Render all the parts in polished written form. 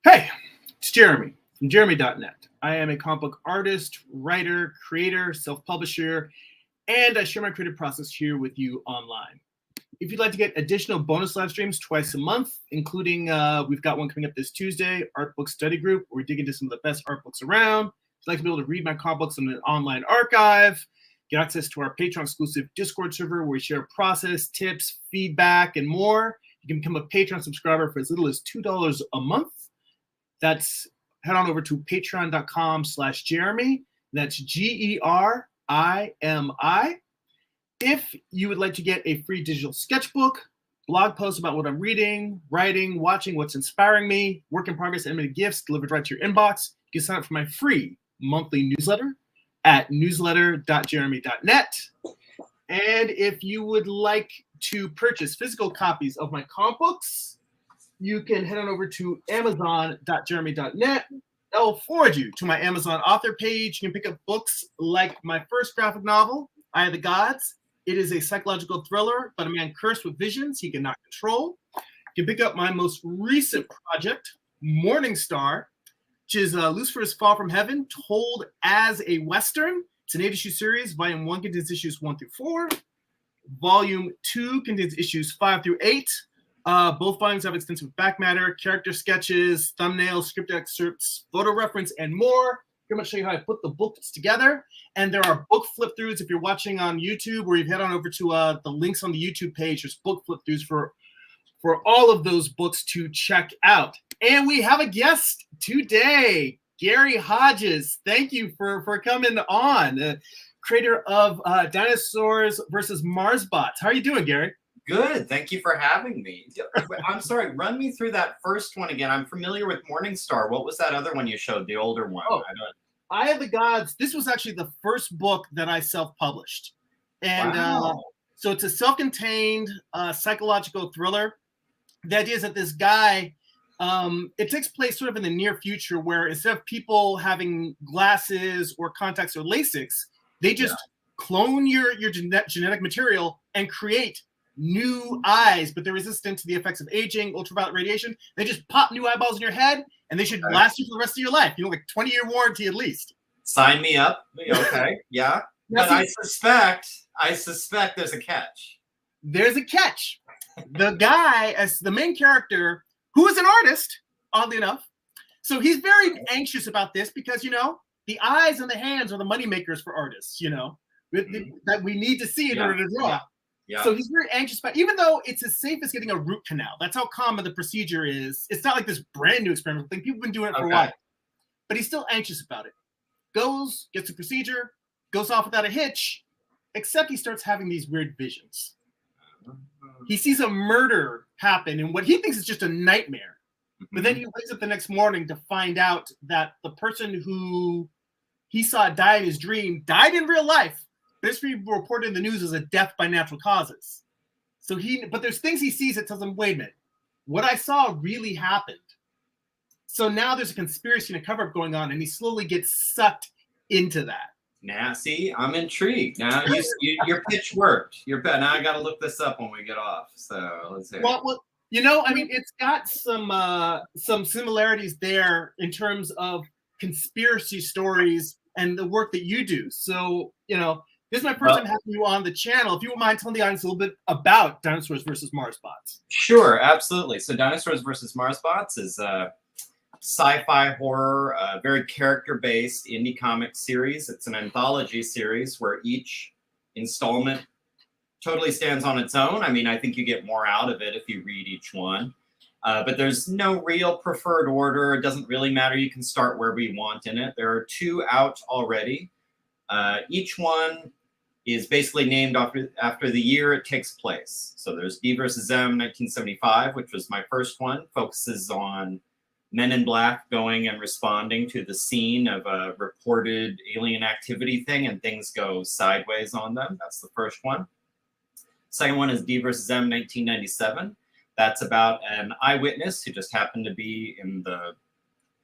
Hey, it's Jeremy from Jeremy.net. I am a comic book artist, writer, creator, self-publisher, and I share my creative process here with you online. If you'd like to get additional bonus live streams twice a month, including we've got one coming up this Tuesday, Art Book Study Group, where we dig into some of the best art books around. If you'd like to be able to read my comic books in an online archive, get access to our Patreon exclusive Discord server where we share process, tips, feedback, and more. You can become a Patreon subscriber for as little as $2 a month. That's head on over to patreon.com/Jeremy. That's GERIMI. If you would like to get a free digital sketchbook, blog posts about what I'm reading, writing, watching, what's inspiring me, work in progress, animated gifts delivered right to your inbox, you can sign up for my free monthly newsletter at newsletter.jeremy.net. And if you would like to purchase physical copies of my comic books, you can head on over to amazon.jeremy.net. I'll forward you to my Amazon author page. You can pick up books like my first graphic novel, Eye of the Gods. It is a psychological thriller about a man cursed with visions he cannot control. You can pick up my most recent project, Morningstar, which is Lucifer's Fall from Heaven, told as a Western. It's an 8-issue series. Volume 1 contains issues 1 through 4. Volume 2 contains issues 5 through 8. Both volumes have extensive back matter, character sketches, thumbnails, script excerpts, photo reference, and more. I'm going to show you how I put the books together. And there are book flip throughs if you're watching on YouTube, or you've head on over to the links on the YouTube page. There's book flip throughs for all of those books to check out. And we have a guest today, Gary Hodges. Thank you for coming on, creator of Dinosaurs versus MARSBOTS. How are you doing, Gary? Good. Thank you for having me. I'm sorry. Run me through that first one again. I'm familiar with Morningstar. What was that other one you showed? The older one. Oh, Eye of the Gods. This was actually the first book that I self-published. And wow. So it's a self-contained psychological thriller. The idea is that this guy, it takes place sort of in the near future where instead of people having glasses or contacts or LASIKs, they just clone your genetic material and create new eyes, but they're resistant to the effects of aging, ultraviolet radiation. They just pop new eyeballs in your head, and they should last you for the rest of your life. You know, like 20-year warranty at least. Sign me up. Okay, yeah. But I suspect there's a catch. There's a catch. The guy, as the main character, who is an artist, oddly enough, so he's very anxious about this because, you know, the eyes and the hands are the money makers for artists, you know, that we need to see in order to draw. Yeah. So he's very anxious about, even though it's as safe as getting a root canal. That's how common the procedure is. It's not like this brand new experimental thing. People have been doing it for a while. But he's still anxious about it. Goes, gets the procedure, goes off without a hitch, except he starts having these weird visions. He sees a murder happen in what he thinks is just a nightmare. But then he wakes up the next morning to find out that the person who he saw die in his dream died in real life. This people reported in the news as a death by natural causes. So but there's things he sees that tells him, wait a minute, what I saw really happened. So now there's a conspiracy and a cover-up going on, and he slowly gets sucked into that. Now, see, I'm intrigued. Now your pitch worked. Now I got to look this up when we get off. So let's see. Well, you know, I mean, it's got some similarities there in terms of conspiracy stories and the work that you do. So, you know, this is my first time having you on the channel. If you wouldn't mind telling the audience a little bit about Dinosaurs versus MARSBOTS. Sure, absolutely. So Dinosaurs versus MARSBOTS is a sci-fi horror, very character-based indie comic series. It's an anthology series where each installment totally stands on its own. I mean, I think you get more out of it if you read each one. But there's no real preferred order. It doesn't really matter. You can start wherever you want in it. There are 2 out already. Each one is basically named after the year it takes place. So there's DVSM 1975, which was my first one, focuses on men in black going and responding to the scene of a reported alien activity thing, and things go sideways on them. That's the first one. Second one is DVSM 1997. That's about an eyewitness who just happened to be in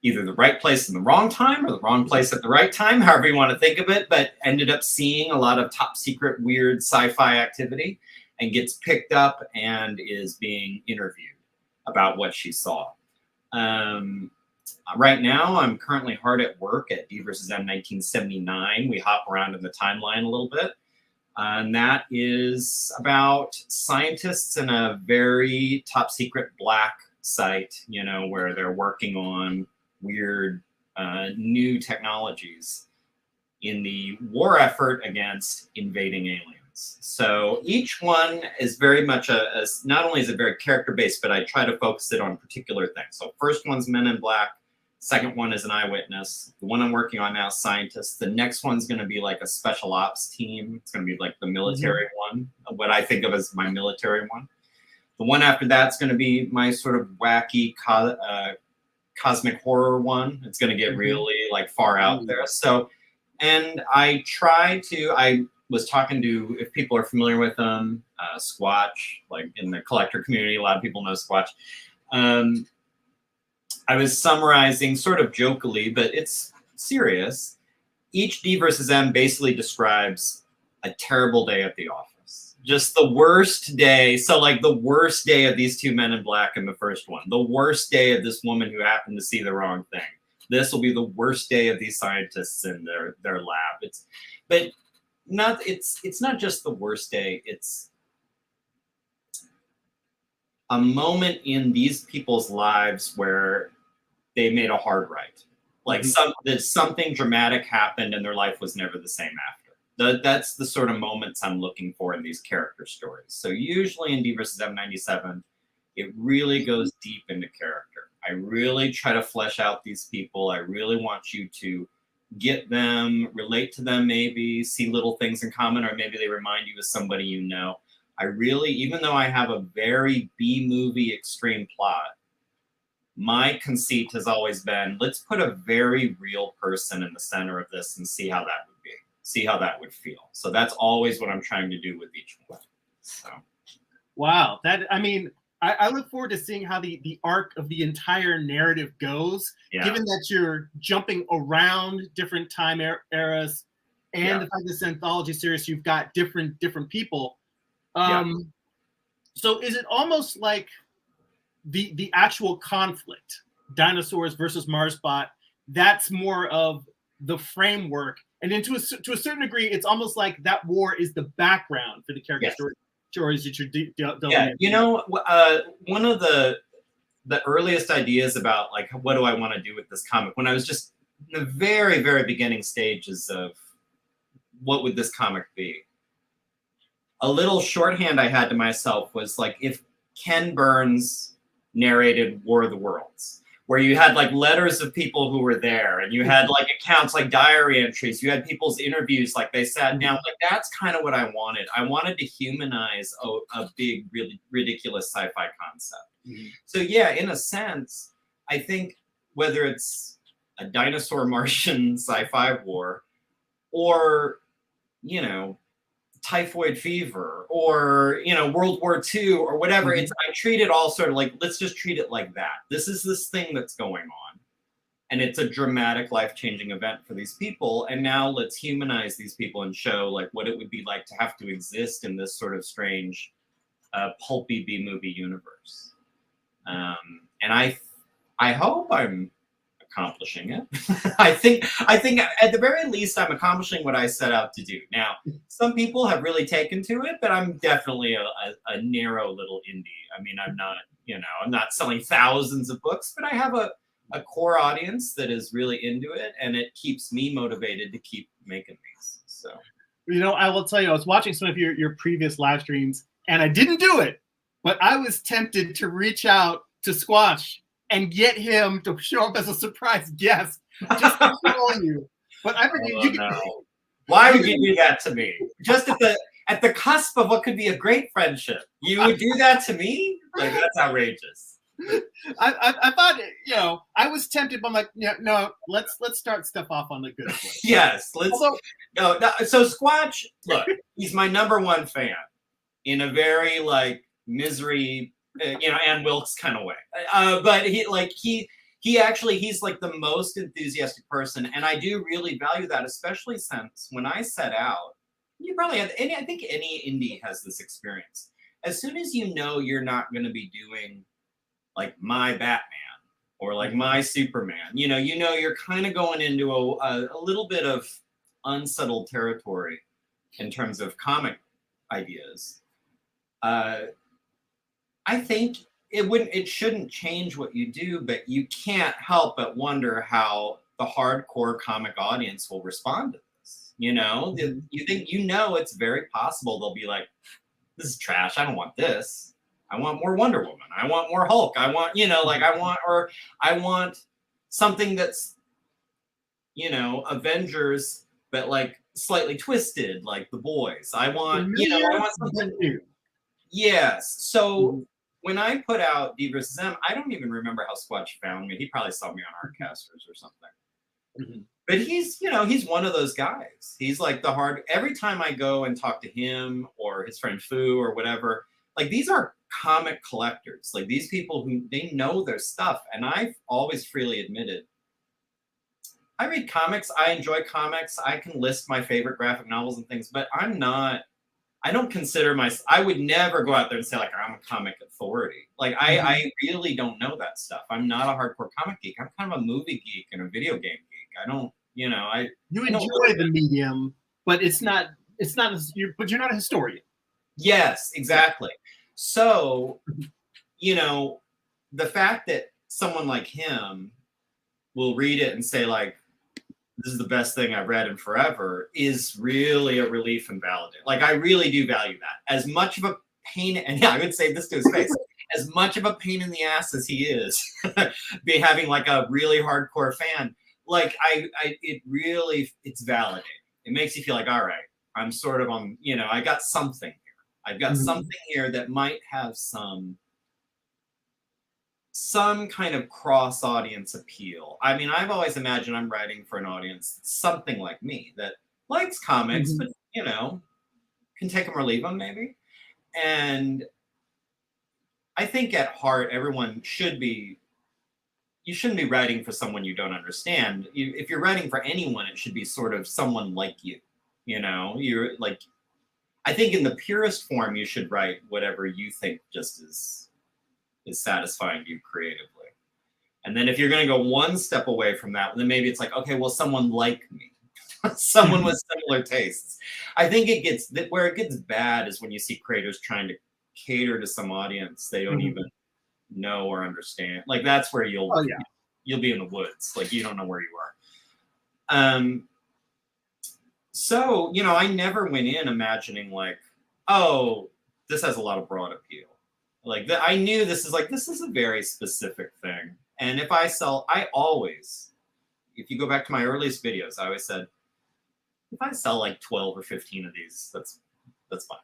either the right place in the wrong time or the wrong place at the right time, however you want to think of it, but ended up seeing a lot of top secret, weird sci-fi activity and gets picked up and is being interviewed about what she saw. Right now, I'm currently hard at work at D vs. M 1979. We hop around in the timeline a little bit. And that is about scientists in a very top secret black site, you know, where they're working on weird new technologies in the war effort against invading aliens. So each one is very much not only is it very character based, but I try to focus it on particular things. So first one's Men in Black. Second one is an eyewitness. The one I'm working on now is scientists. The next one's going to be like a special ops team. It's going to be like the military one, what I think of as my military one. The one after that's going to be my sort of wacky cosmic horror one. It's going to get really like far out there. So, and I was talking to, if people are familiar with them, Squatch, like in the collector community, a lot of people know Squatch. I was summarizing sort of jokily, but it's serious. Each D versus M basically describes a terrible day at the office. Just the worst day. So like the worst day of these two men in black in the first one. The worst day of this woman who happened to see the wrong thing. This will be the worst day of these scientists in their lab. It's not just the worst day. It's a moment in these people's lives where they made a hard right. Like something dramatic happened and their life was never the same after. That's the sort of moments I'm looking for in these character stories. So usually in D vs. M 97, it really goes deep into character. I really try to flesh out these people. I really want you to get them, relate to them maybe, see little things in common, or maybe they remind you of somebody you know. I really, even though I have a very B-movie extreme plot, my conceit has always been, let's put a very real person in the center of this and see how that would be, see how that would feel. So that's always what I'm trying to do with each one. So, wow, I look forward to seeing how the arc of the entire narrative goes, given that you're jumping around different time eras, and the fact this anthology series, you've got different people. So is it almost like the actual conflict, Dinosaurs versus MARSBOT, that's more of the framework, and then to a certain degree, it's almost like that war is the background for the character stories that you're delving into. You know, one of the earliest ideas about like what do I want to do with this comic, when I was just in the very, very beginning stages of what would this comic be, a little shorthand I had to myself was like, if Ken Burns narrated War of the Worlds, where you had like letters of people who were there, and you had like accounts, like diary entries, you had people's interviews, like they sat down, like that's kind of what I wanted. I wanted to humanize a big, really ridiculous sci-fi concept. So yeah, in a sense, I think whether it's a dinosaur Martian sci-fi war, or, you know, typhoid fever, or, you know, World War II or whatever, I treat it all sort of like, let's just treat it like that. This is this thing that's going on, and it's a dramatic, life-changing event for these people, and now let's humanize these people and show like what it would be like to have to exist in this sort of strange pulpy B-movie universe. And I hope I'm accomplishing it. I think at the very least I'm accomplishing what I set out to do. Now, some people have really taken to it, but I'm definitely a narrow little indie. I mean, I'm not selling thousands of books, but I have a core audience that is really into it, and it keeps me motivated to keep making these. So, you know, I will tell you, I was watching some of your previous live streams, and I didn't do it, but I was tempted to reach out to Squatch and get him to show up as a surprise guest, just to troll you. But I figured why would you do that to me? Just at the cusp of what could be a great friendship, you would do that to me? Like, that's outrageous. I thought, you know, I was tempted, but I'm like, no, let's start stuff off on the good foot. Yes, let's. No, so Squatch, look, he's my #1 fan in a very like misery, you know, Ann Wilkes kind of way. But he's like the most enthusiastic person, and I do really value that, especially since when I set out, you probably have I think any indie has this experience. As soon as you know you're not going to be doing like my Batman, or like My Superman. You know, you're kind of going into a little bit of unsettled territory in terms of comic ideas. I think it shouldn't change what you do, but you can't help but wonder how the hardcore comic audience will respond to this. You know, you think, you know, it's very possible they'll be like, this is trash. I don't want this. I want more Wonder Woman. I want more Hulk. I want, you know, like I want something that's, you know, Avengers, but like slightly twisted, like The Boys. I want, you know, I want something new. Yes. So when I put out DVSM, I don't even remember how Squatch found me. He probably saw me on Artcasters or something. But he's, you know, he's one of those guys. He's like every time I go and talk to him or his friend Fu or whatever, like these are comic collectors. Like these people who they know their stuff. And I've always freely admitted, I read comics. I enjoy comics. I can list my favorite graphic novels and things, but I don't consider I would never go out there and say like, I'm a comic authority. Like I really don't know that stuff. I'm not a hardcore comic geek. I'm kind of a movie geek and a video game geek. I don't, you know, you enjoy the medium, but it's not but you're not a historian. Yes, exactly. So, you know, the fact that someone like him will read it and say like, this is the best thing I've read in forever is really a relief and validate. Like I really do value that. As much of a pain, and yeah, I would say this to his face, as much of a pain in the ass as he is, be having like a really hardcore fan, like it's validating. It makes you feel like, all right, I'm sort of on, you know, I got something here. I've got something here that might have some kind of cross audience appeal. I mean, I've always imagined I'm writing for an audience something like me that likes comics, but you know, can take them or leave them maybe. And I think at heart, everyone you shouldn't be writing for someone you don't understand. If you're writing for anyone, it should be sort of someone like you, you know, you're like, I think in the purest form, you should write whatever you think just is satisfying you creatively. And then if you're going to go one step away from that, then maybe it's like, okay, well, someone like me, someone with similar tastes. I think where it gets bad is when you see creators trying to cater to some audience they don't even know or understand. Like that's where you'll be in the woods. Like you don't know where you are. So, you know, I never went in imagining like, oh, this has a lot of broad appeal. Like I knew this is a very specific thing. And if I always, if you go back to my earliest videos, I always said, if I sell like 12 or 15 of these, that's fine.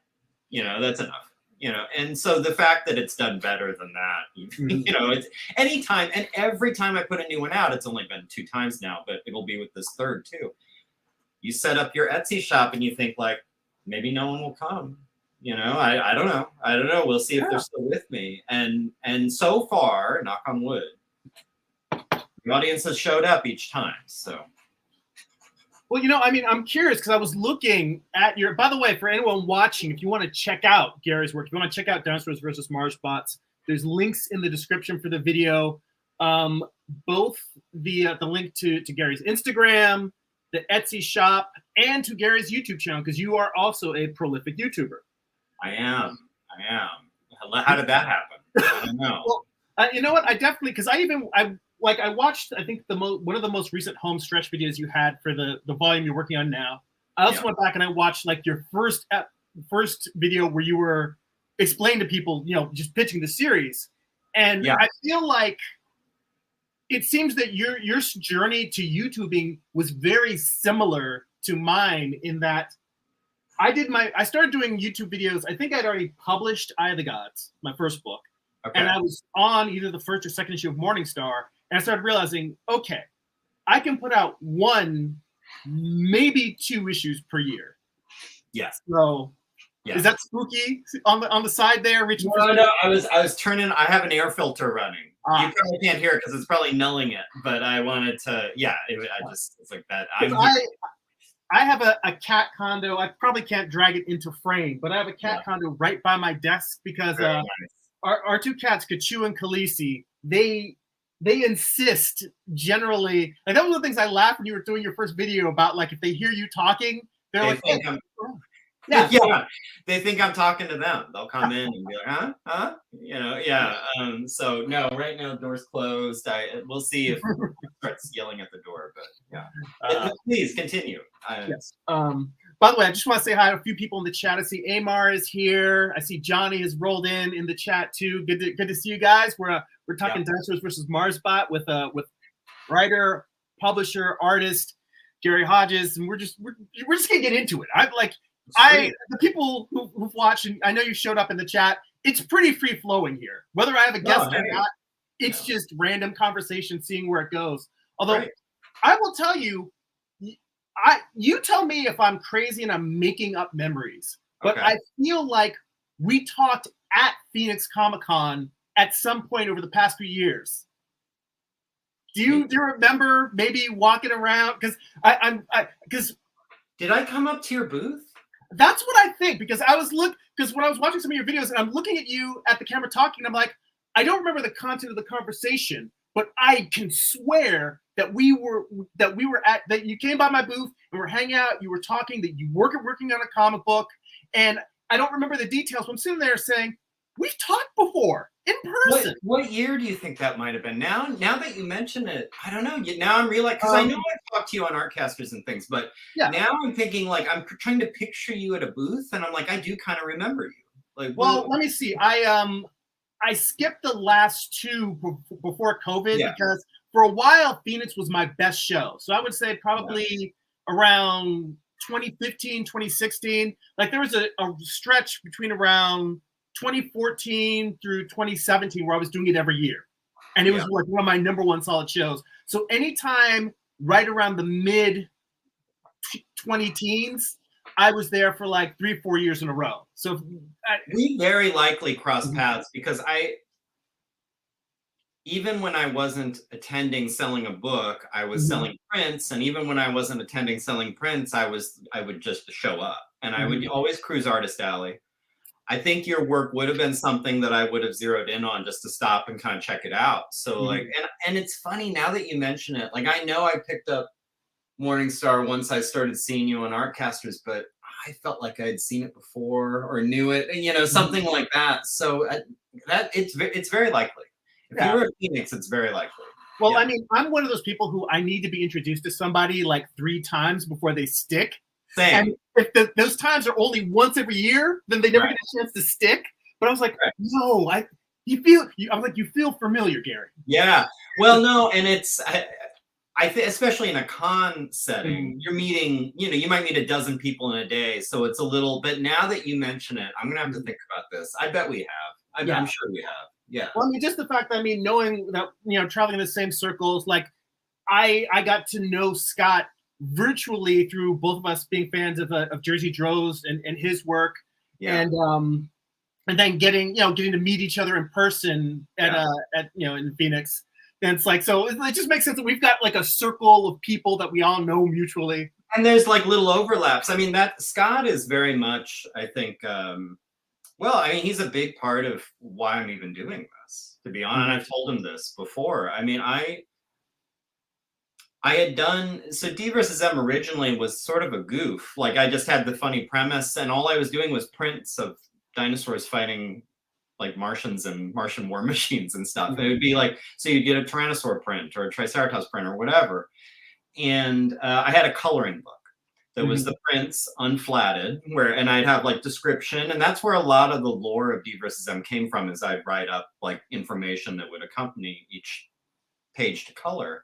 You know, that's enough. You know, and so the fact that it's done better than that, you know, it's anytime and every time I put a new one out, it's only been 2 times now, but it'll be with this third too. You set up your Etsy shop and you think like, maybe no one will come. You know, I don't know. I don't know. We'll see if they're still with me. And so far, knock on wood, the audience has showed up each time. So. Well, you know, I mean, I'm curious because I was looking at by the way, for anyone watching, if you want to check out Gary's work, if you want to check out Dinosaurs versus MARSBOTS, there's links in the description for the video. Both the link to Gary's Instagram, the Etsy shop, and to Gary's YouTube channel, because you are also a prolific YouTuber. I am. How did that happen? I don't know. Well, you know what? I definitely, because I watched, I think one of the most recent home stretch videos you had for the volume you're working on now. I also went back and I watched like your first video where you were explaining to people, you know, just pitching the series. And I feel like it seems that your journey to YouTubing was very similar to mine in that I started doing YouTube videos. I think I'd already published Eye of the Gods, my first book. Okay. And I was on either the first or second issue of Morningstar. And I started realizing, okay, I can put out 1, maybe 2 issues per year. Yes. So is that spooky on the side there? Reaching no, I was turning, I have an air filter running. You probably can't hear it because it's probably nulling it, but I wanted to, it's like that. I have a cat condo. I probably can't drag it into frame, but I have a cat condo right by my desk because our 2 cats, Kachu and Khaleesi, they they insist generally. Like that was one of the things I laughed when you were doing your first video about, like, if they hear you talking, they're like, think yeah. Yeah, they think I'm talking to them. They'll come in and be like, huh? You know, yeah. So no, right now door's closed. We'll see if it starts yelling at the door, but yeah. Please continue. Yes. By the way, I just want to say hi to a few people in the chat. I see Amar is here. I see Johnny has rolled in the chat too. Good to see you guys. We're talking Dinosaurs versus MARSBOT with writer, publisher, artist Gary Hodges, and we're just gonna get into it. The people who've watched, and I know you showed up in the chat, it's pretty free flowing here. Whether I have a guest or not, it's just random conversation, seeing where it goes. Although I will tell you, you tell me if I'm crazy and I'm making up memories, but I feel like we talked at Phoenix Comic-Con at some point over the past few years. Do you remember maybe walking around? Because did I come up to your booth? That's what I think, because when I was watching some of your videos and I'm looking at you at the camera talking, I'm like, I don't remember the content of the conversation, but I can swear that that you came by my booth and we're hanging out, you were talking, that you were working on a comic book, and I don't remember the details, but I'm sitting there saying, we've talked before in person. What year do you think that might have been? Now that you mention it, I don't know. Now I'm realizing, because I know I talked to you on Artcasters and things, but now I'm thinking, like, I'm trying to picture you at a booth, and I'm like, I do kind of remember you. Like, well, let me see. I skipped the last two before COVID because for a while Phoenix was my best show. So I would say probably around 2015, 2016. Like there was a stretch between around 2014 through 2017 where I was doing it every year. And it was like one of my #1 solid shows. So anytime right around the mid 20-teens, I was there for like 3 or 4 years in a row. So we very likely crossed paths, because even when I wasn't attending selling a book, I was selling prints. And even when I wasn't attending selling prints, I would just show up, and I would always cruise Artist Alley. I think your work would have been something that I would have zeroed in on just to stop and kind of check it out. So like, and it's funny now that you mention it, like, I know I picked up Morningstar once I started seeing you on Artcasters, but I felt like I'd seen it before or knew it, you know, something like that. So that it's very likely. If you were at Phoenix, it's very likely. Well, I mean, I'm one of those people who I need to be introduced to somebody like 3 times before they stick. Same. And if those times are only once every year, then they never get a chance to stick. But I was like, no, you feel familiar, Gary. Yeah. Well, no, and it's I think, especially in a con setting, you're meeting, you know, you might meet a dozen people in a day. So it's a little, but now that you mention it, I'm going to have to think about this. I bet we have. I'm sure we have. Yeah. Well, I mean, just the fact that, knowing that, traveling in the same circles, like I got to know Scott virtually through both of us being fans of Jersey Droz and his work. And then getting to meet each other in person at in Phoenix. And it's like, so it just makes sense that we've got like a circle of people that we all know mutually. And there's like little overlaps. I mean, that Scott is very much, I think, well, I mean, he's a big part of why I'm even doing this, to be honest. I've told him this before. I mean, I had done, so D vs. M originally was sort of a goof. Like, I just had the funny premise, and all I was doing was prints of dinosaurs fighting like Martians and Martian war machines and stuff. It would be like, so you'd get a Tyrannosaur print or a Triceratops print or whatever. And I had a coloring book that was the prints unflatted, and I'd have like description. And that's where a lot of the lore of D vs. M came from, is I'd write up like information that would accompany each page to color.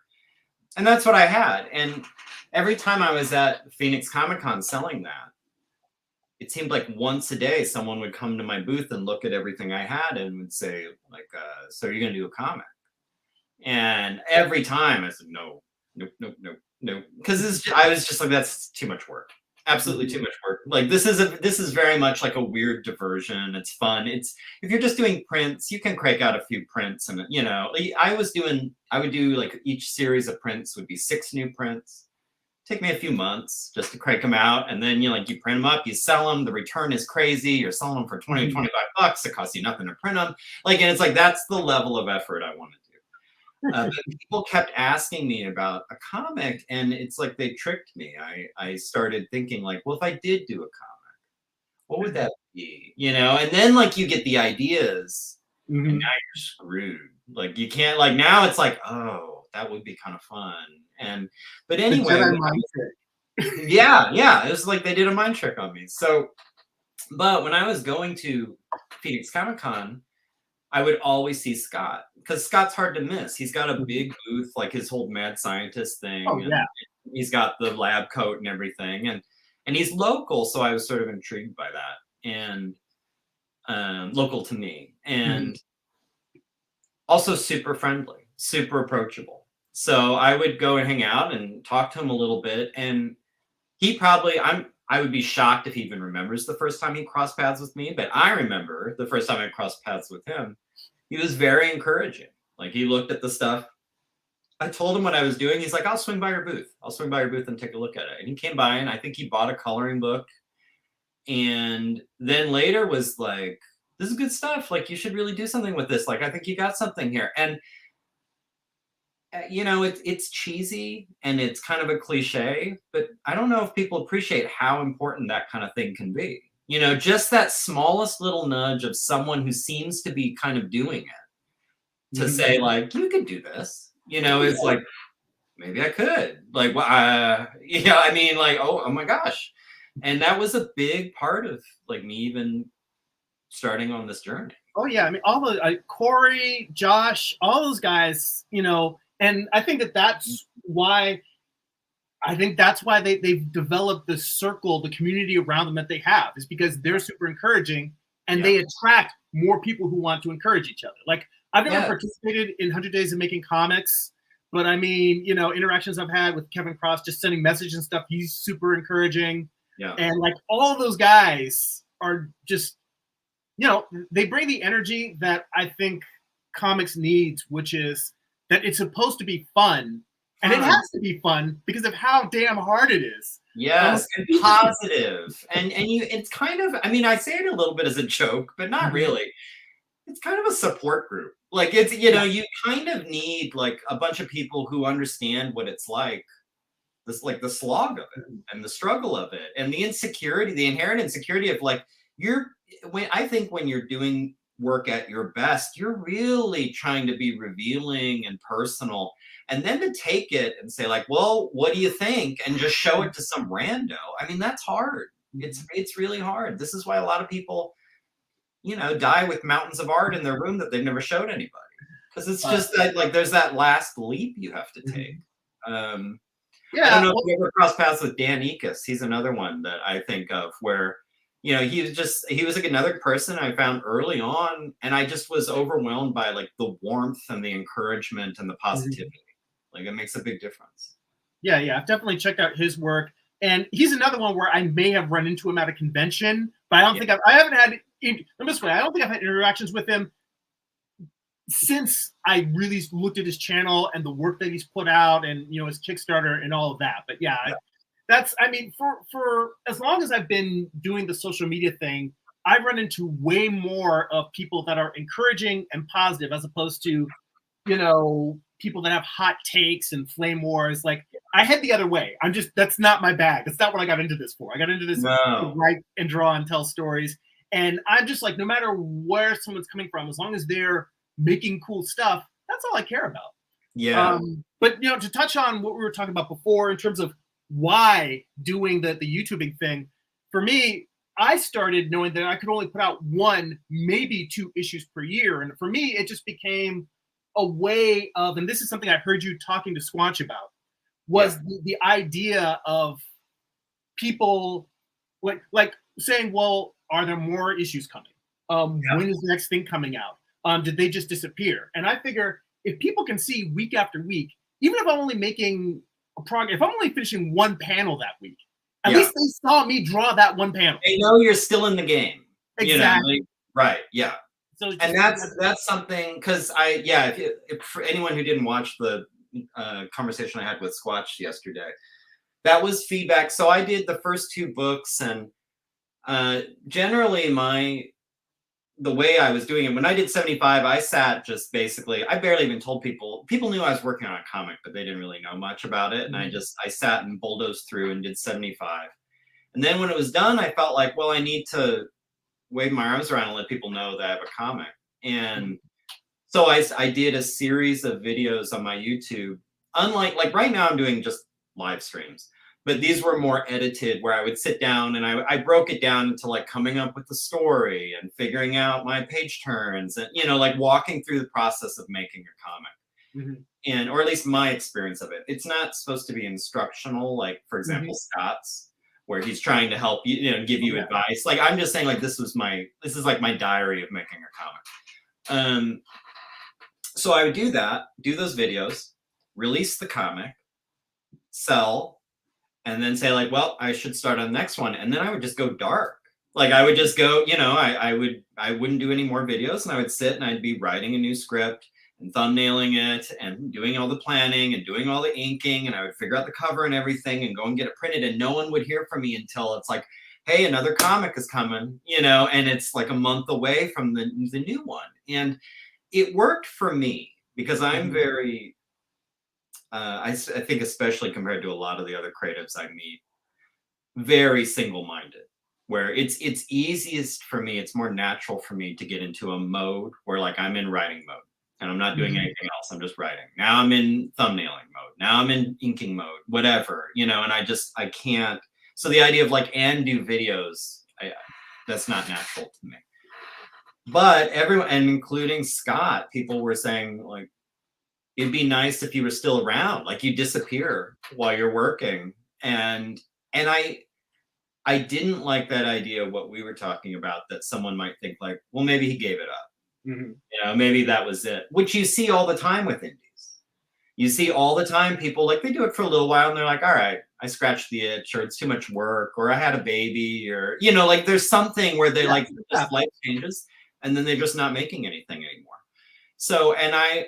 And that's what I had. And every time I was at Phoenix Comic-Con selling that, it seemed like once a day someone would come to my booth and look at everything I had and would say, like, so you're going to do a comic? And every time I said, no. Because I was just like, that's too much work. Absolutely too much work. Like, this is very much like a weird diversion. It's fun. It's, if you're just doing prints, you can crank out a few prints. And, I would do like each series of prints would be 6 new prints. Take me a few months just to crank them out. And then you print them up, you sell them. The return is crazy. You're selling them for 20 to 25 bucks. It costs you nothing to print them. Like, and it's like, that's the level of effort I want to do. But people kept asking me about a comic, and it's like they tricked me. I started thinking like, well, if I did do a comic, what would that be? You know, and then like you get the ideas, and now you're screwed. Like you can't like now it's like, oh, that would be kind of fun. And but anyway, yeah, it was like they did a mind trick on me. So, but when I was going to Phoenix Comic Con, I would always see Scott because Scott's hard to miss. He's got a big booth, like his whole mad scientist thing. Oh, and yeah. He's got the lab coat and everything. And he's local. So I was sort of intrigued by that and local to me and also super friendly, super approachable. So I would go and hang out and talk to him a little bit. And he probably, I would be shocked if he even remembers the first time he crossed paths with me, but I remember the first time I crossed paths with him. He was very encouraging. Like he looked at the stuff. I told him what I was doing. He's like, I'll swing by your booth. I'll swing by your booth and take a look at it. And he came by and I think he bought a coloring book. And then later was like, this is good stuff. Like you should really do something with this. Like, I think you got something here. And you know, it's cheesy and it's kind of a cliche, but I don't know if people appreciate how important that kind of thing can be. You know, just that smallest little nudge of someone who seems to be kind of doing it to say like, you could do this, you know, it's like, maybe I could like, you know, I mean like, oh my gosh. And that was a big part of like me even starting on this journey. Oh yeah. I mean, all the Corey, Josh, all those guys, you know, and I think that's why they've developed the circle, the community around them that they have, is because they're super encouraging and they attract more people who want to encourage each other. Like I've never participated in 100 Days of Making Comics, but I mean, you know, interactions I've had with Kevin Cross, just sending messages and stuff, he's super encouraging. Yeah. And like all of those guys are just, you know, they bring the energy that I think comics needs, which is that it's supposed to be fun. And it has to be fun because of how damn hard it is. Yes, and positive. And it's kind of, I mean, I say it a little bit as a joke, but not really. It's kind of a support group. Like it's, you know, you kind of need like a bunch of people who understand what it's like, this like the slog of it and the struggle of it and the insecurity, the inherent insecurity of like I think when you're doing work at your best, you're really trying to be revealing and personal. And then to take it and say like, well, what do you think? And just show it to some rando. I mean, that's hard. It's really hard. This is why a lot of people, you know, die with mountains of art in their room that they've never showed anybody. Because it's just that like there's that last leap you have to take. I don't know if you ever cross paths with Dan Ekus. He's another one that I think of where, you know, he was like another person I found early on, and I just was overwhelmed by like the warmth and the encouragement and the positivity. Like it makes a big difference. Yeah, I've definitely checked out his work, and he's another one where I may have run into him at a convention, but I don't think I haven't had. This way, I don't think I've had interactions with him since I really looked at his channel and the work that he's put out, and you know his Kickstarter and all of that. But yeah. That's, I mean, for as long as I've been doing the social media thing, I've run into way more of people that are encouraging and positive as opposed to, you know, people that have hot takes and flame wars. Like I head the other way. That's not my bag. That's not what I got into this for. I got into this to write and draw and tell stories. And I'm just like, no matter where someone's coming from, as long as they're making cool stuff, that's all I care about. Yeah. But, you know, to touch on what we were talking about before in terms of why doing the YouTubing thing, for me, I started knowing that I could only put out 1, maybe 2 issues per year. And for me, it just became a way of, and this is something I heard you talking to Squanch about, was the idea of people like saying, well, are there more issues coming? When is the next thing coming out? Did they just disappear? And I figure if people can see week after week, even if I'm only making progress, if I'm only finishing 1 panel that week, at least they saw me draw that 1 panel. They know you're still in the game. Exactly. You know? Right. Yeah. So and that's something because if for anyone who didn't watch the conversation I had with Squatch yesterday, that was feedback. So I did the first 2 books, and generally the way I was doing it, when I did 75, I sat just basically, I barely even told people. People knew I was working on a comic, but they didn't really know much about it. And I sat and bulldozed through and did 75. And then when it was done, I felt like, well, I need to wave my arms around and let people know that I have a comic. And so I did a series of videos on my YouTube. Unlike, like right now I'm doing just live streams, but these were more edited where I would sit down and I broke it down into like coming up with the story and figuring out my page turns and, you know, like walking through the process of making a comic. And, or at least my experience of it. It's not supposed to be instructional, like for example, Scott's, where he's trying to help you, you know, give you advice. Like I'm just saying like, this is like my diary of making a comic. So I would do that, do those videos, release the comic, sell, and then say like, well, I should start on the next one. And then I would just go dark. Like I would just go, you know, I wouldn't do any more videos, and I would sit and I'd be writing a new script and thumbnailing it and doing all the planning and doing all the inking, and I would figure out the cover and everything and go and get it printed, and no one would hear from me until it's like, hey, another comic is coming, you know, and it's like a month away from the new one. And it worked for me because I'm very, I think especially compared to a lot of the other creatives I meet, very single-minded, where it's easiest for me, it's more natural for me to get into a mode where like I'm in writing mode and I'm not doing anything else, I'm just writing. Now I'm in thumbnailing mode, now I'm in inking mode, whatever, you know, and I can't, so the idea of like, and do videos, that's not natural to me. But everyone, and including Scott, people were saying like, it'd be nice if you were still around, like you disappear while you're working. And I didn't like that idea of what we were talking about, that someone might think like, well, maybe he gave it up. You know, maybe that was it, which you see all the time with indies. You see all the time people like, they do it for a little while and they're like, all right, I scratched the itch, or it's too much work, or I had a baby, or, you know, like there's something where they like just life changes and then they're just not making anything anymore. So, and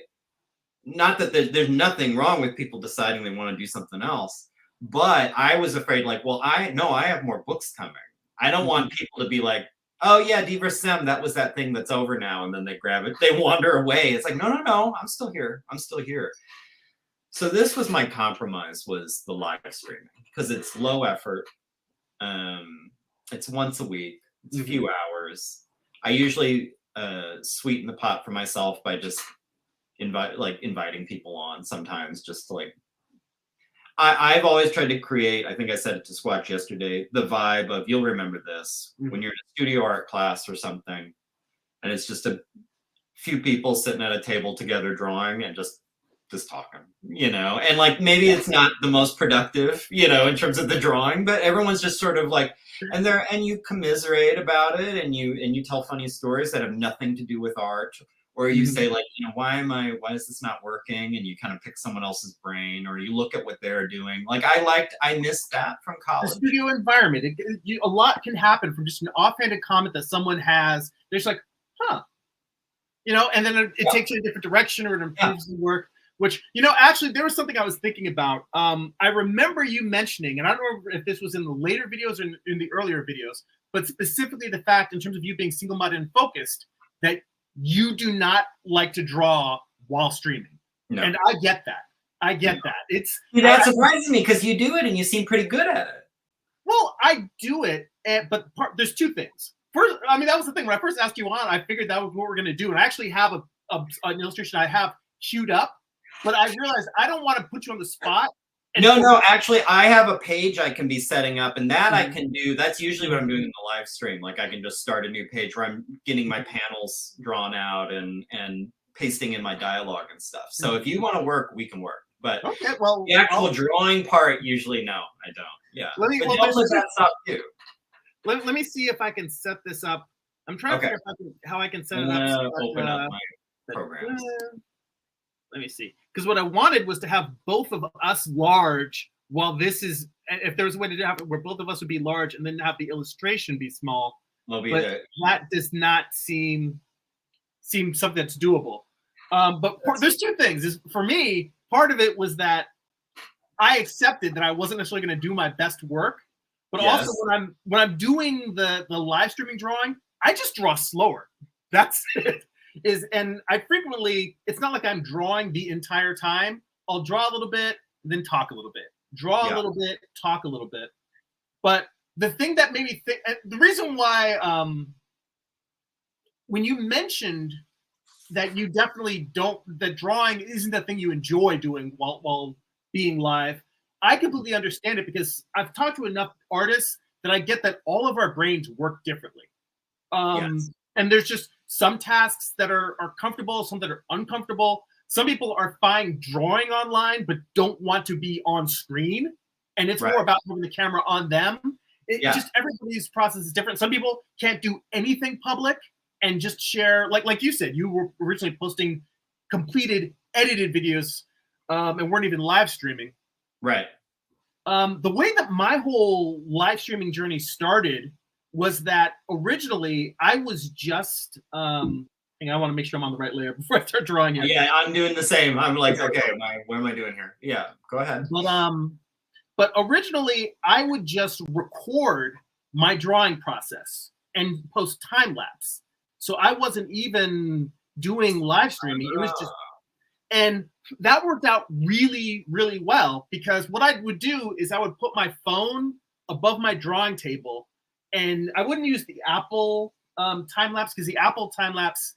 not that there's nothing wrong with people deciding they want to do something else, but I was afraid like, well, I have more books coming. I don't want people to be like, oh yeah, DVSM, that was that thing that's over now. And then they grab it, they wander away. It's like, no, I'm still here. I'm still here. So this was my compromise, was the live streaming, because it's low effort. It's once a week. It's a few hours. I usually sweeten the pot for myself by just inviting people on sometimes, just to like, I've always tried to create, I think I said it to Squatch yesterday, the vibe of, you'll remember this, when you're in a studio art class or something, and it's just a few people sitting at a table together drawing and just talking, you know, and like, maybe it's not the most productive, you know, in terms of the drawing, but everyone's just sort of like, and you commiserate about it, and you tell funny stories that have nothing to do with art. Or you say like, you know, why is this not working? And you kind of pick someone else's brain, or you look at what they're doing. Like I missed that from college. The studio environment, a lot can happen from just an offhanded comment that someone has. They're just like, huh, you know, and then it takes you in a different direction, or it improves the work. Which, you know, actually there was something I was thinking about. I remember you mentioning, and I don't know if this was in the later videos or in the earlier videos, but specifically the fact, in terms of you being single-minded and focused, that you do not like to draw while streaming. No. And I get that. I get that. That surprises me, because you do it and you seem pretty good at it. Well, I do it, but there's two things. First, I mean, that was the thing. When I first asked you on, I figured that was what we're going to do. And I actually have an illustration I have queued up, but I realized I don't want to put you on the spot. No, actually, I have a page I can be setting up, and that I can do. That's usually what I'm doing in the live stream. Like I can just start a new page where I'm getting my panels drawn out and pasting in my dialogue and stuff. So if you want to work, we can work. But the actual drawing part, usually, no, I don't. Yeah. But don't let that stop you. Let me see if I can set this up. I'm trying to figure out how I can set it up. Open up my programs. Let me see. Because what I wanted was to have both of us large, while this is, if there was a way to have it where both of us would be large and then have the illustration be small. But that does not seem something that's doable. But there's two things. For me, part of it was that I accepted that I wasn't necessarily going to do my best work, but also when I'm doing the live streaming drawing, I just draw slower. That's it. And I frequently, it's not like I'm drawing the entire time. I'll draw a little bit, then talk a little bit. Draw a little bit, talk a little bit. But the thing that made me think, the reason why, when you mentioned that you definitely don't, that drawing isn't the thing you enjoy doing while being live, I completely understand it, because I've talked to enough artists that I get that all of our brains work differently. And there's just some tasks that are comfortable, some that are uncomfortable. Some people are fine drawing online, but don't want to be on screen. And it's more about having the camera on them. Just everybody's process is different. Some people can't do anything public and just share, like you said, you were originally posting completed, edited videos and weren't even live streaming. Right. The way that my whole live streaming journey started was that originally I was just, I want to make sure I'm on the right layer before I start drawing it. Yeah, I'm doing the same. I'm like, okay, what am I doing here? Yeah, go ahead. But originally I would just record my drawing process and post time lapse. So I wasn't even doing live streaming. It was just, and that worked out really, really well, because what I would do is I would put my phone above my drawing table, and I wouldn't use the Apple time lapse, because the Apple time lapse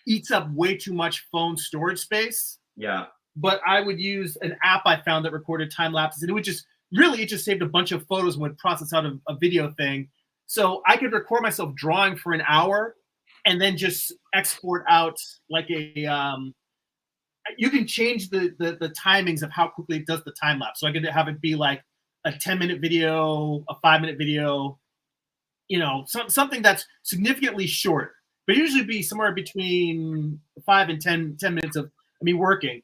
eats up way too much phone storage space. Yeah. But I would use an app I found that recorded time lapses, and it would just really, it just saved a bunch of photos and would process out a video thing. So I could record myself drawing for an hour and then just export out like a, you can change the timings of how quickly it does the time lapse. So I could have it be like a 10-minute video, a 5-minute video, something that's significantly short, but usually be somewhere between 5 and 10 minutes of me working.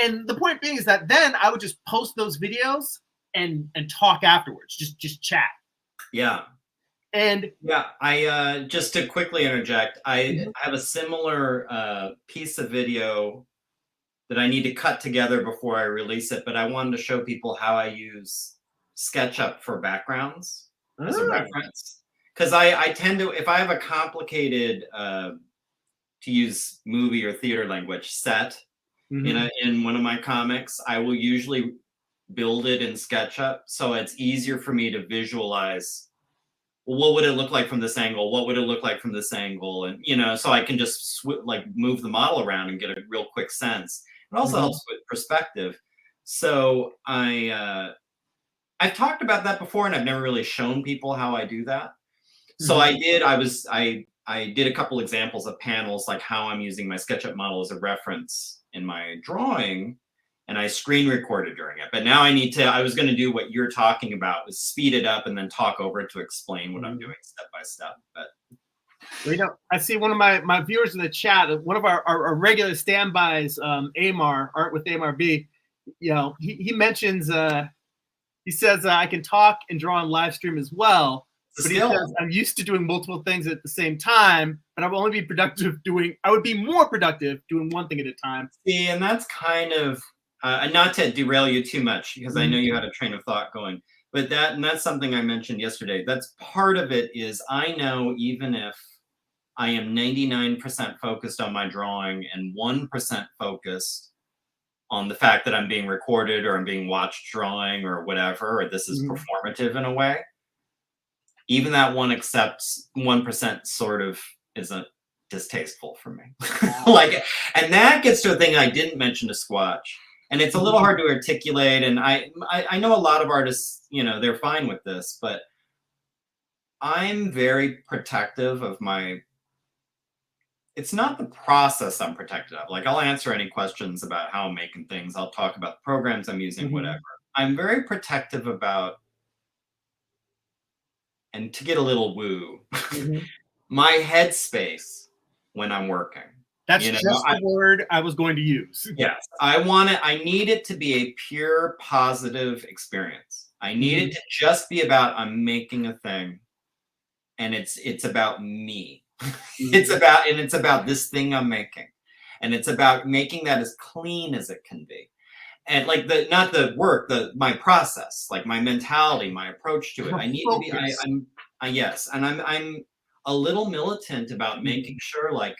And the point being is that then I would just post those videos and talk afterwards, just chat. Yeah. And yeah, I just to quickly interject, I have a similar piece of video that I need to cut together before I release it, but I wanted to show people how I use SketchUp for backgrounds as a reference. Because I tend to, if I have a complicated, to use movie or theater language, set in one of my comics, I will usually build it in SketchUp, so it's easier for me to visualize, well, what would it look like from this angle? What would it look like from this angle? And, so I can just move the model around and get a real quick sense. It also helps with perspective. So I've talked about that before, and I've never really shown people how I do that. So I did a couple examples of panels, like how I'm using my SketchUp model as a reference in my drawing, and I screen recorded during it. But now I was going to do what you're talking about, was speed it up and then talk over it to explain what I'm doing step by step. But I see one of my viewers in the chat, one of our regular standbys, Amar, Art with Amar B, he mentions, he says, I can talk and draw on live stream as well. But he says, I'm used to doing multiple things at the same time, but I will only be I would be more productive doing one thing at a time. See, and that's kind of, not to derail you too much, because I know you had a train of thought going, but that's something I mentioned yesterday. That's part of it. Is I know, even if I am 99% focused on my drawing and 1% focused on the fact that I'm being recorded or I'm being watched drawing or whatever, or this is performative in a way, even that 1% sort of isn't distasteful for me. And that gets to a thing I didn't mention to Squatch. And it's a little hard to articulate. And I know a lot of artists, they're fine with this, but I'm very protective of it's not the process I'm protected of. Like, I'll answer any questions about how I'm making things. I'll talk about the programs I'm using, whatever. I'm very protective about, and to get a little woo, my headspace when I'm working. That's just the word I was going to use. Yes. I need it to be a pure positive experience. I need it to just be about, I'm making a thing, and it's about me. It's about this thing I'm making. And it's about making that as clean as it can be. And like not the work, my process, like my mentality, my approach to it. I need to be, yes. And I'm a little militant about making sure, like,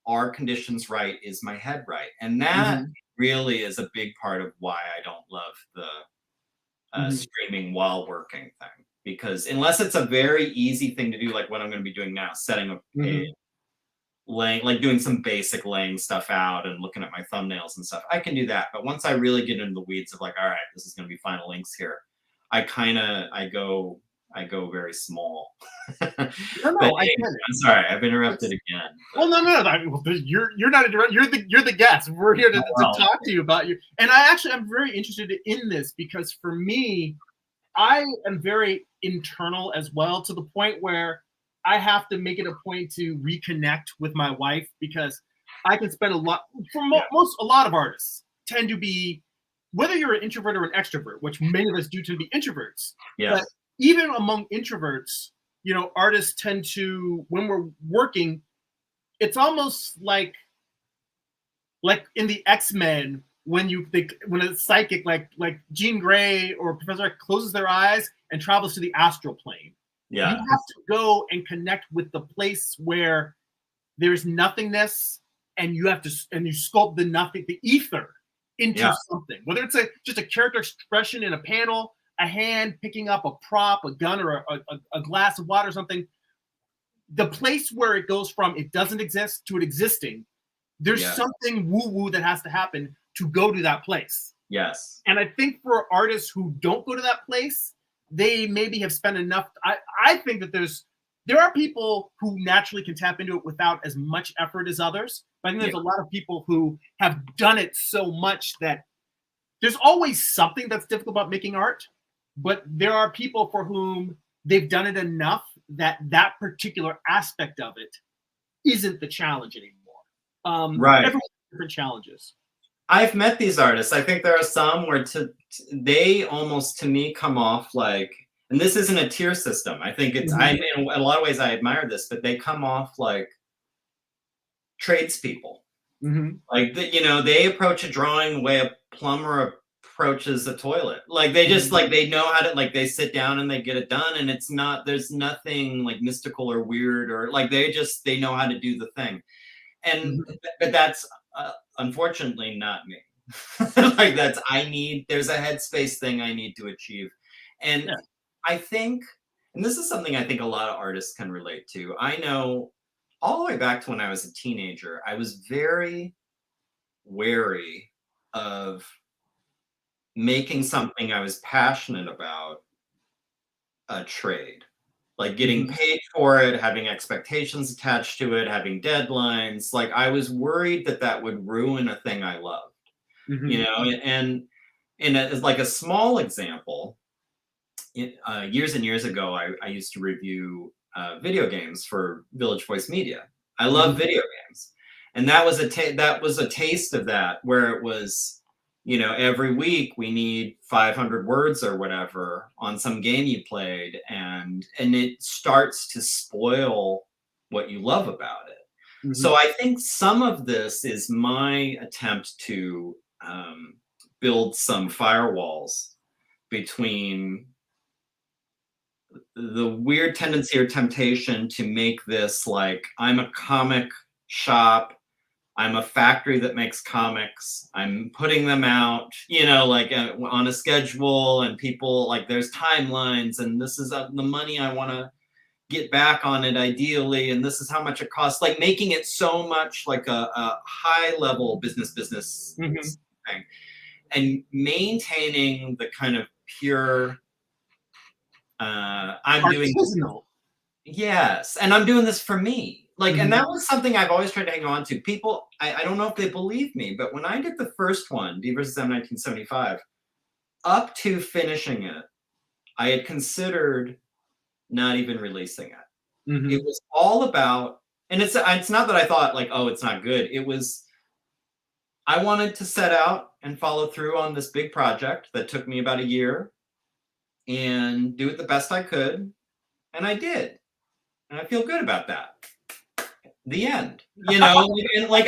are conditions right? Is my head right? And that really is a big part of why I don't love the streaming while working thing. Because unless it's a very easy thing to do, like what I'm going to be doing now, setting up a page, like doing some basic laying stuff out and looking at my thumbnails and stuff, I can do that. But once I really get into the weeds of like, all right, this is going to be final links here, I go very small. No, But I hey, get it. I'm sorry, I've interrupted again. Well, no. You're not interrupting. You're the guest. We're here to talk to you about you. And I'm very interested in this because for me, I am very internal as well, to the point where I have to make it a point to reconnect with my wife, because I can spend a lot. A lot of artists tend to be, whether you're an introvert or an extrovert, which many of us do tend to be introverts. Yeah. But even among introverts, artists tend to, when we're working, it's almost like in the X-Men, when a psychic like Jean Grey or Professor X closes their eyes and travels to the astral plane. Yeah. You have to go and connect with the place where there's nothingness, and you sculpt the ether into something. Whether it's just a character expression in a panel, a hand picking up a prop, a gun, or a glass of water or something. The place where it goes from it doesn't exist to it existing, there's something woo-woo that has to happen to go to that place. Yes. And I think for artists who don't go to that place, they maybe have spent enough. I think that there are people who naturally can tap into it without as much effort as others. But I think there's a lot of people who have done it so much that there's always something that's difficult about making art. But there are people for whom they've done it enough that particular aspect of it isn't the challenge anymore. Right. Everyone has different challenges. I've met these artists. I think there are some where they almost, to me, come off like, and this isn't a tier system. I think it's, in a lot of ways I admire this, but they come off like tradespeople. Like, they approach a drawing the way a plumber approaches a toilet. Like, they just, like, they know how to, like, they sit down and they get it done, and there's nothing, like, mystical or weird, or, like, they know how to do the thing. And, but that's, unfortunately, not me. Like, there's a headspace thing I need to achieve. And I think, and this is something I think a lot of artists can relate to. I know all the way back to when I was a teenager, I was very wary of making something I was passionate about a trade. Like getting paid for it, having expectations attached to it, having deadlines. Like, I was worried that would ruin a thing I loved, and as like a small example, years and years ago, I used to review video games for Village Voice Media. I love video games, and that was a taste of that, where it was, every week we need 500 words or whatever on some game you played, and it starts to spoil what you love about it. So I think some of this is my attempt to build some firewalls between the weird tendency or temptation to make this like, I'm a comic shop, I'm a factory that makes comics, I'm putting them out, like on a schedule, and people, like, there's timelines, and this is the money I want to get back on it ideally, and this is how much it costs, like making it so much like a high level business thing, and maintaining the kind of pure I'm doing this. Yes, and I'm doing this for me. Like, and that was something I've always tried to hang on to. People, I don't know if they believe me, but when I did the first one, D vs. M 1975, up to finishing it, I had considered not even releasing it. It was all about, and it's not that I thought like, oh, it's not good. It was, I wanted to set out and follow through on this big project that took me about a year and do it the best I could. And I did. And I feel good about that. The end, and like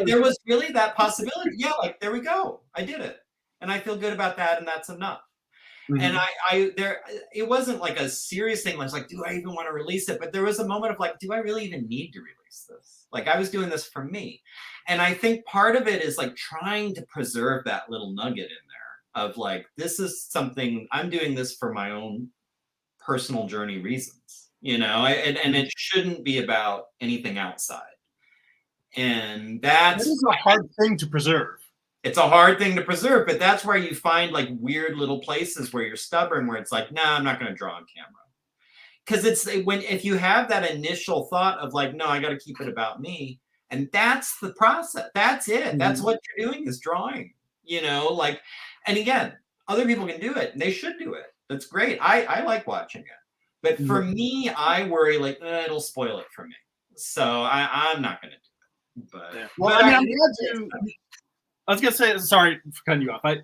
there was really that possibility. Yeah, like, there we go. I did it. And I feel good about that. And that's enough. And it wasn't like a serious thing. I was like, do I even want to release it? But there was a moment of like, do I really even need to release use this. Like I was doing this for me. And I think part of it is like trying to preserve that little nugget in there of like, this is something I'm doing this for my own personal journey reasons, you know, and it shouldn't be about anything outside. And That is a hard thing to preserve. It's a hard thing to preserve, but that's where you find like weird little places where you're stubborn, where it's like, no, I'm not going to draw on camera. Because if you have that initial thought of like, no, I got to keep it about me. And that's the process. That's it. Mm-hmm. That's what you're doing is drawing, you know, like, and again, other people can do it and they should do it. That's great. I like watching it. But for me, I worry like, it'll spoil it for me. So I'm not going to do it. But, yeah. Well, I mean, I'm glad I was going to say, sorry for cutting you off. Go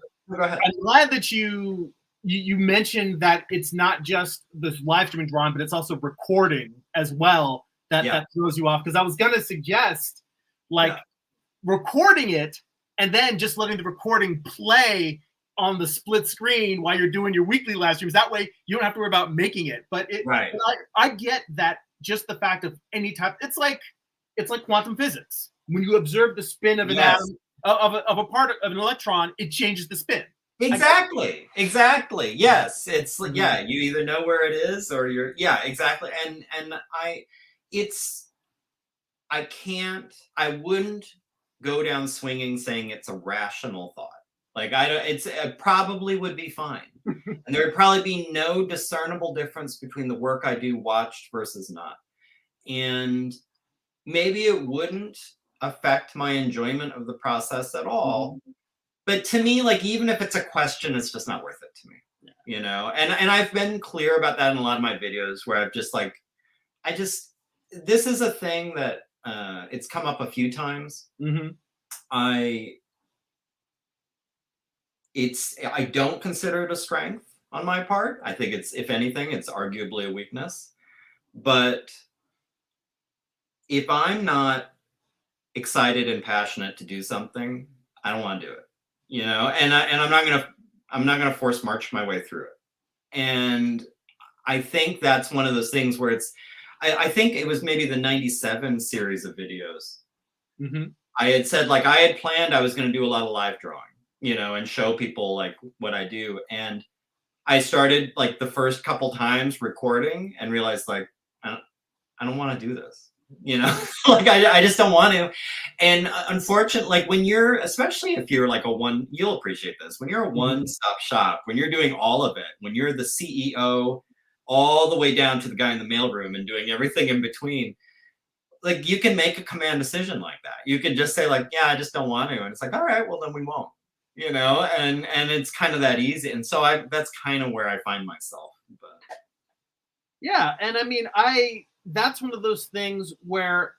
ahead. I'm glad that you mentioned that it's not just the live streaming drawing, but it's also recording as well that throws you off. Because I was going to suggest like recording it and then just letting the recording play on the split screen while you're doing your weekly live streams. That way you don't have to worry about making it. But I get that just the fact of any type, it's like quantum physics. When you observe the spin of an atom, of a part of an electron, it changes the spin. Exactly. Yes. It's like, you either know where it is or you're, exactly. And I wouldn't go down swinging saying it's a rational thought. Like it probably would be fine. And there would probably be no discernible difference between the work I do watched versus not. And maybe it wouldn't affect my enjoyment of the process at all. But to me, like, even if it's a question, it's just not worth it to me, you know? And I've been clear about that in a lot of my videos where I've just like, this is a thing that it's come up a few times. I don't consider it a strength on my part. I think it's, if anything, it's arguably a weakness. But if I'm not excited and passionate to do something, I don't want to do it, you know, and I'm not gonna force march my way through it. And I think that's one of those things where I think it was maybe the 97 series of videos. I had said, like, I had planned I was going to do a lot of live drawing, you know, and show people like what I do. And I started like the first couple times recording and realized like, I don't want to do this. You know, like I just don't want to. And unfortunately, like when you're, especially if you're like you'll appreciate this, when you're a one-stop shop, when you're doing all of it, when you're the CEO all the way down to the guy in the mailroom and doing everything in between, like you can make a command decision like that. You can just say like, I just don't want to. And it's like, all right, well then we won't, you know, and it's kind of that easy. And so that's kind of where I find myself. But yeah. And I mean, that's one of those things where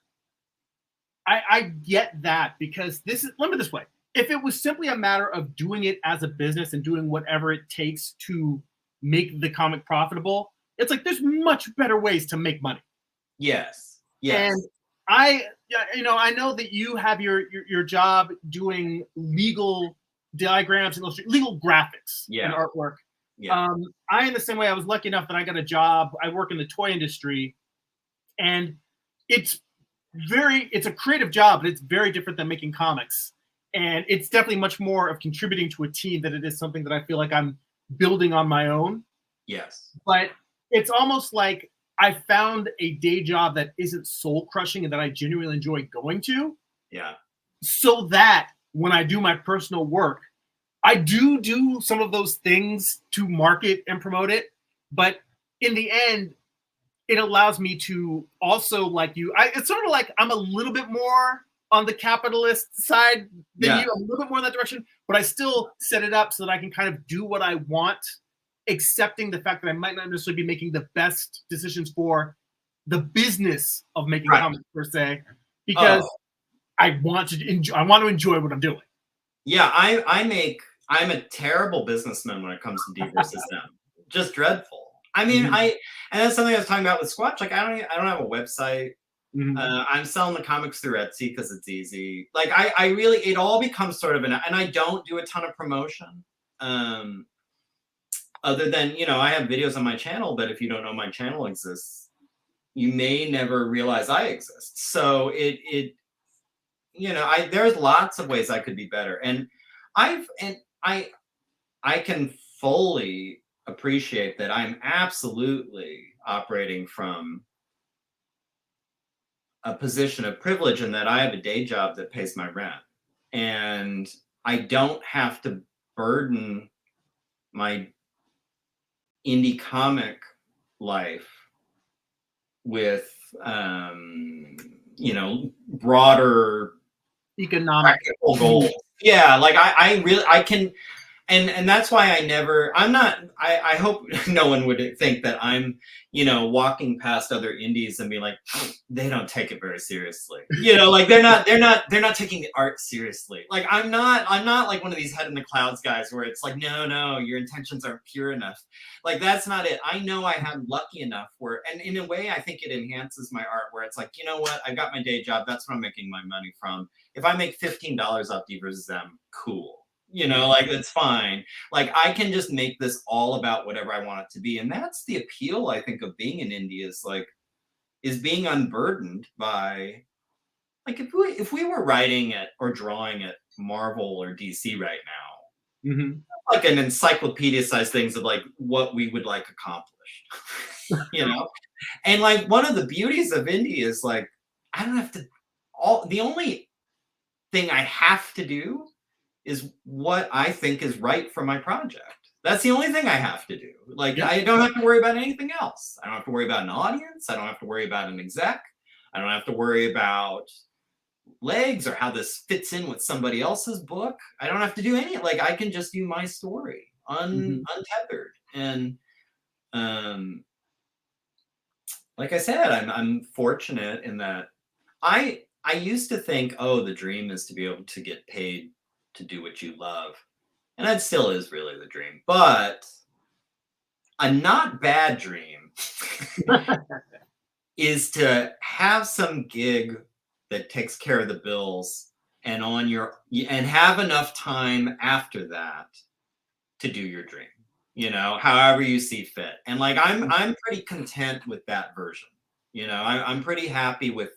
I get that, because let me this way. If it was simply a matter of doing it as a business and doing whatever it takes to make the comic profitable, it's like there's much better ways to make money. Yes. And I know that you have your job doing legal diagrams and legal graphics and artwork. I, in the same way, I was lucky enough that I got a job. I work in the toy industry. And it's a creative job, but it's very different than making comics. And it's definitely much more of contributing to a team than it is something that I feel like I'm building on my own. Yes. But it's almost like I found a day job that isn't soul crushing and that I genuinely enjoy going to. Yeah. So that when I do my personal work, I do some of those things to market and promote it. But in the end, it allows me to also, like you, it's sort of like I'm a little bit more on the capitalist side than you, a little bit more in that direction, but I still set it up so that I can kind of do what I want, accepting the fact that I might not necessarily be making the best decisions for the business of making comics per se, because I want to enjoy what I'm doing. Yeah, I'm a terrible businessman when it comes to D versus M. Just dreadful. I mean, and that's something I was talking about with Squatch. Like, I don't have a website. I'm selling the comics through Etsy because it's easy. Like, I really, it all becomes sort of and I don't do a ton of promotion. Other than, you know, I have videos on my channel, but if you don't know my channel exists, you may never realize I exist. So there's lots of ways I could be better. And I can fully appreciate that I'm absolutely operating from a position of privilege in that I have a day job that pays my rent. And I don't have to burden my indie comic life with, broader economic practical goals. Yeah, like I can, and that's why I hope no one would think that I'm, walking past other indies and be like, they don't take it very seriously. Like they're not taking the art seriously. Like I'm not like one of these head in the clouds guys where it's like, no, your intentions aren't pure enough. Like that's not it. I know I had lucky enough where, and in a way I think it enhances my art where it's like, you know what, I've got my day job. That's what I'm making my money from. If I make $15 off DVSM, cool. Like it's fine. Like I can just make this all about whatever I want it to be. And that's the appeal, I think, of being in indie is being unburdened by, like, if we were writing it or drawing at Marvel or DC right now, like an encyclopedia size things of like what we would like accomplished, and like one of the beauties of indie is like, I don't have to, the only thing I have to do is what I think is right for my project. That's the only thing I have to do. Like, I don't have to worry about anything else. I don't have to worry about an audience. I don't have to worry about an exec. I don't have to worry about legs or how this fits in with somebody else's book. I don't have to do any, like, I can just do my story untethered. And like I said, I'm fortunate in that I used to think, oh, the dream is to be able to get paid to do what you love. And that still is really the dream. But a not bad dream is to have some gig that takes care of the bills and have enough time after that to do your dream, however you see fit. And like I'm pretty content with that version. I'm pretty happy with.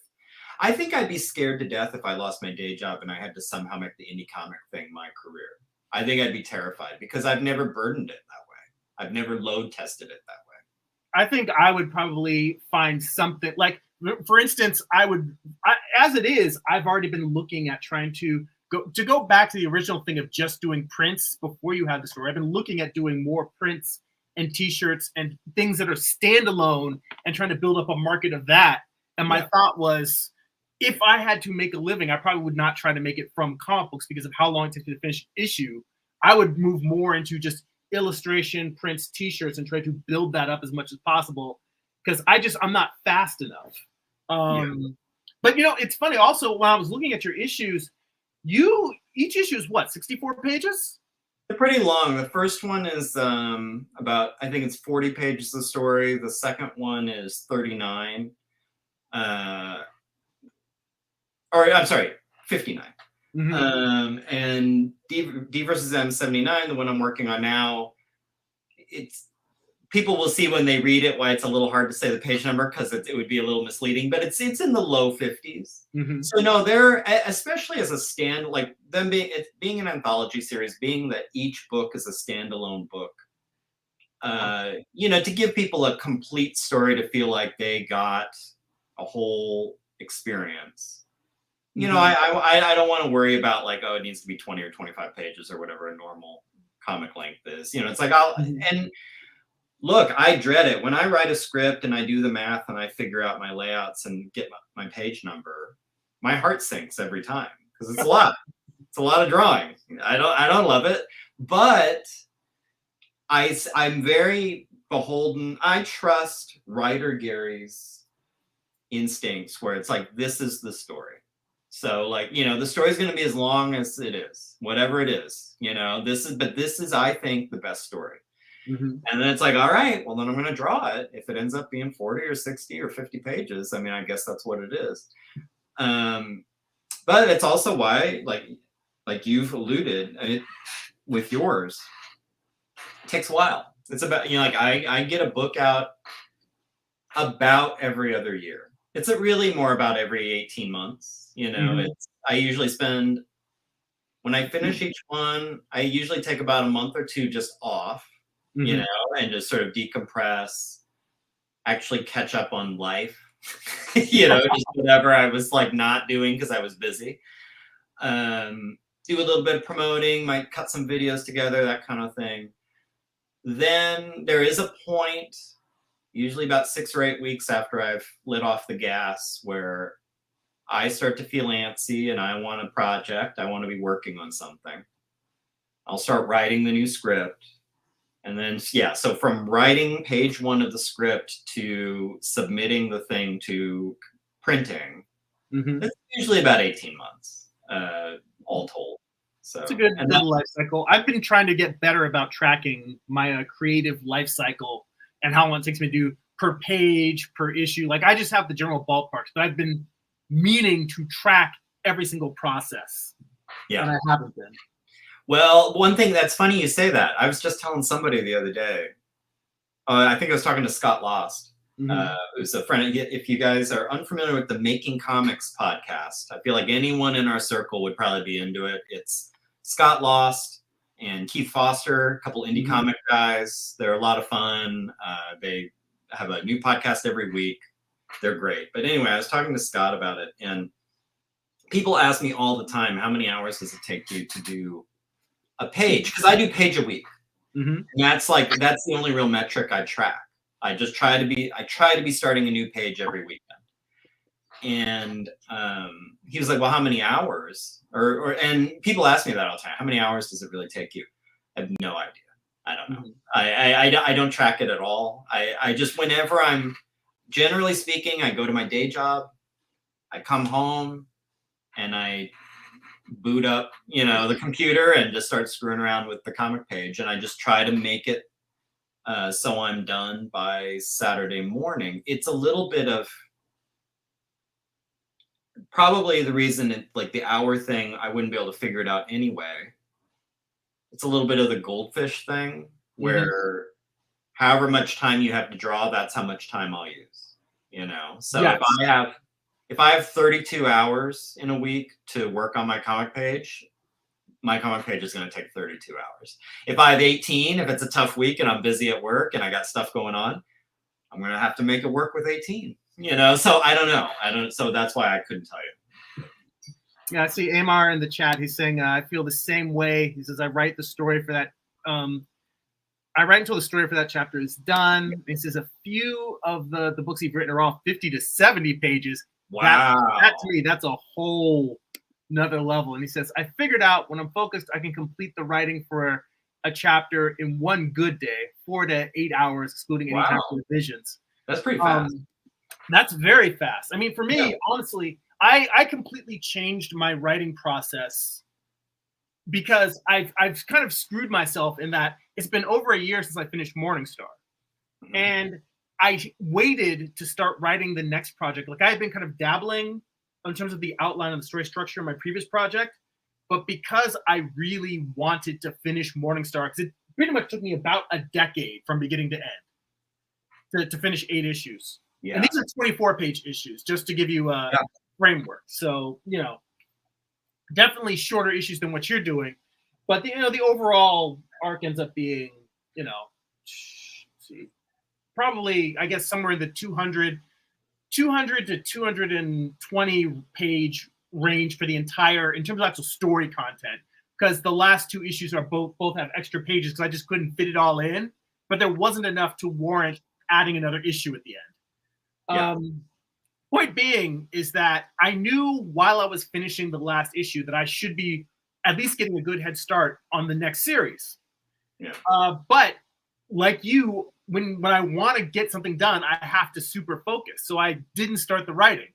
I think I'd be scared to death if I lost my day job and I had to somehow make the indie comic thing my career. I think I'd be terrified because I've never burdened it that way. I've never load tested it that way. I think I would probably find something like, for instance, as it is, I've already been looking at trying to go back to the original thing of just doing prints before you had the story. I've been looking at doing more prints and t-shirts and things that are standalone and trying to build up a market of that. And my thought was, if I had to make a living, I probably would not try to make it from comic books because of how long it takes me to finish issue. I would move more into just illustration, prints, t-shirts, and try to build that up as much as possible because I'm not fast enough. But it's funny also when I was looking at your issues, each issue is what, 64 pages? They're pretty long. The first one is about, I think it's 40 pages of story. The second one is 39. Or I'm sorry, 59. And D versus M 79, the one I'm working on now, people will see when they read it why it's a little hard to say the page number because it would be a little misleading, but it's in the low 50s. So no, they're, especially as a like them being an anthology series, being that each book is a standalone book, to give people a complete story to feel like they got a whole experience. I don't want to worry about like, oh, it needs to be 20 or 25 pages or whatever a normal comic length is. It's like and look, I dread it when I write a script and I do the math and I figure out my layouts and get my page number. My heart sinks every time because it's a lot. It's a lot of drawing. I don't love it, but I'm very beholden. I trust writer Gary's instincts where it's like, this is the story. So like, the story's going to be as long as it is, whatever it is, this is, I think, the best story. And then it's like, all right, well then I'm going to draw it. If it ends up being 40 or 60 or 50 pages, I mean, I guess that's what it is. But it's also why, like you've alluded with yours, it takes a while. It's about, like I get a book out about every other year. It's really more about every 18 months. You know, I usually spend, when I finish each one, I usually take about a month or two just off, you know, and just sort of decompress, actually catch up on life, you know, just whatever I was like not doing because I was busy. Do a little bit of promoting, might cut some videos together, that kind of thing. Then there is a point, usually about 6 or 8 weeks after I've lit off the gas, where I start to feel antsy and I want a project. I want to be working on something. I'll start writing the new script. And then, yeah, so from writing page 1 of the script to submitting the thing to printing, it's usually about 18 months, all told. So it's a good life cycle. I've been trying to get better about tracking my creative life cycle and how long it takes me to do per page, per issue. Like, I just have the general ballparks, but I've been meaning to track every single process. Yeah. And I haven't been. Well, one thing that's funny you say that. I was just telling somebody the other day. I think I was talking to Scott Lost, who's a friend. If you guys are unfamiliar with the Making Comics podcast, I feel like anyone in our circle would probably be into it. It's Scott Lost and Keith Foster, a couple indie comic guys. They're a lot of fun. They have a new podcast every week. They're great. But anyway, I was talking to Scott about it, and people ask me all the time, how many hours does it take you to do a page? Because I do page a week. And that's the only real metric I track. I try to be starting a new page every weekend. And he was like, well, how many hours? And people ask me that all the time. How many hours does it really take you? I have no idea. I don't know. I don't track it at all. I just, whenever I'm, generally speaking, I go to my day job, I come home, and I boot up, you know, the computer and just start screwing around with the comic page. And I just try to make it so I'm done by Saturday morning. It's a little bit of probably the reason like the hour thing, I wouldn't be able to figure it out anyway. It's a little bit of the goldfish thing where however much time you have to draw, that's how much time I'll use, you know? So if I have 32 hours in a week to work on my comic page is going to take 32 hours. If I have 18, if it's a tough week and I'm busy at work and I got stuff going on, I'm going to have to make it work with 18, you know? So I don't know. So that's why I couldn't tell you. Yeah, I see Amar in the chat. He's saying, I feel the same way. He says, I write the story for that. I write until the story for that chapter is done. He says a few of the books he's written are all 50 to 70 pages. Wow. That to me, that's a whole another level. And he says, I figured out when I'm focused, I can complete the writing for a chapter in one good day, 4 to 8 hours, excluding any type of revisions. That's pretty fast. That's very fast. I mean, for me, honestly, I completely changed my writing process because I've kind of screwed myself in that it's been over a year since I finished Morningstar. And I waited to start writing the next project. Like, I had been kind of dabbling in terms of the outline of the story structure in my previous project, but because I really wanted to finish Morningstar, because it pretty much took me about a decade from beginning to end to finish 8 issues. Yeah. And these are 24-page issues, just to give you a framework. So, you know, definitely shorter issues than what you're doing, but the overall arc ends up being, you know, probably, I guess, somewhere in the 200 to 220 page range for the entire, in terms of actual story content, because the last 2 issues are both have extra pages because I just couldn't fit it all in, but there wasn't enough to warrant adding another issue at the end. Point being is that I knew while I was finishing the last issue that I should be at least getting a good head start on the next series. But like you, when I want to get something done, I have to super focus. So I didn't start the writing.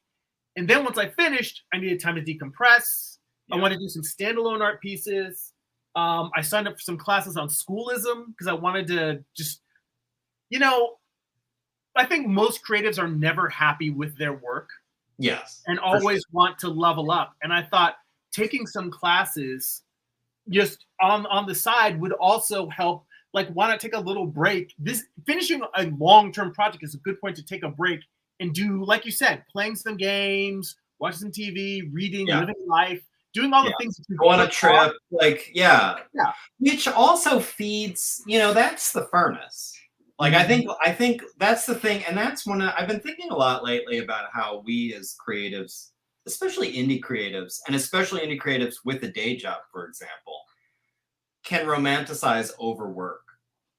And then once I finished, I needed time to decompress. I wanted to do some standalone art pieces. I signed up for some classes on schoolism because I wanted to just, you know, I think most creatives are never happy with their work. Yes. And always want to level up. And I thought taking some classes just on the side would also help, like, why not take a little break? Finishing a long-term project is a good point to take a break and do, like you said, playing some games, watching some TV, reading, living life, doing all the things. Go on a trip, like, yeah. Which also feeds, that's the furnace. Like, I think that's the thing. And that's I've been thinking a lot lately about how we as creatives, especially indie creatives, and especially indie creatives with a day job, for example, can romanticize overwork,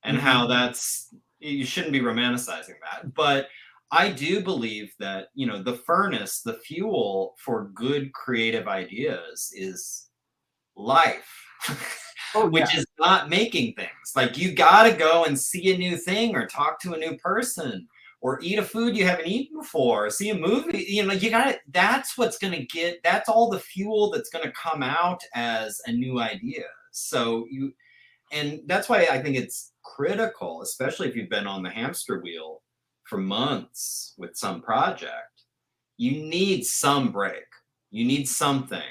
and how you shouldn't be romanticizing that. But I do believe that, the furnace, the fuel for good creative ideas is life. Which is not making things. Like, you gotta go and see a new thing, or talk to a new person, or eat a food you haven't eaten before, or see a movie. That's what's gonna that's all the fuel that's gonna come out as a new idea. So and that's why I think it's critical, especially if you've been on the hamster wheel for months with some project. You need some break. You need something,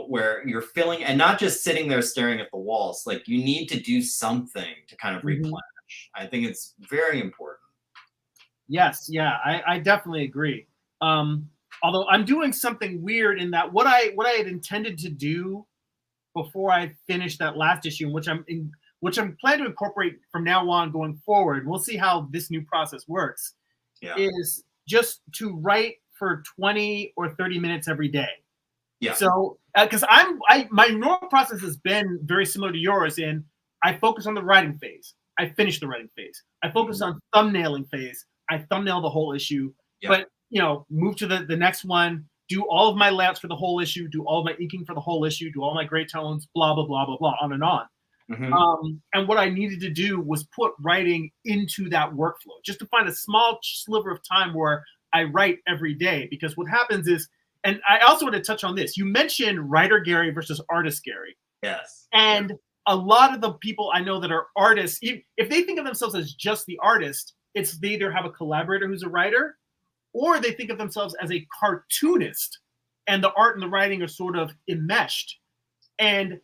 where you're filling, and not just sitting there staring at the walls. Like, you need to do something to kind of replenish. I think it's very important. Yes, yeah, I definitely agree. Although I'm doing something weird in that what I had intended to do before I finished that last issue, which I'm planning to incorporate from now on going forward. We'll see how this new process works. Yeah. Is just to write for 20 or 30 minutes every day. Yeah. So, because my normal process has been very similar to yours. In I focus on the writing phase. I finish the writing phase. I focus on thumbnailing phase. I thumbnail the whole issue. Yeah. But move to the next one. Do all of my layouts for the whole issue. Do all of my inking for the whole issue. Do all my gray tones. Blah blah blah blah blah. On and on. And what I needed to do was put writing into that workflow, just to find a small sliver of time where I write every day. Because what happens is, and I also want to touch on this. You mentioned writer Gary versus artist Gary. Yes. And a lot of the people I know that are artists, if they think of themselves as just the artist, it's they either have a collaborator who's a writer, or they think of themselves as a cartoonist, and the art and the writing are sort of enmeshed. And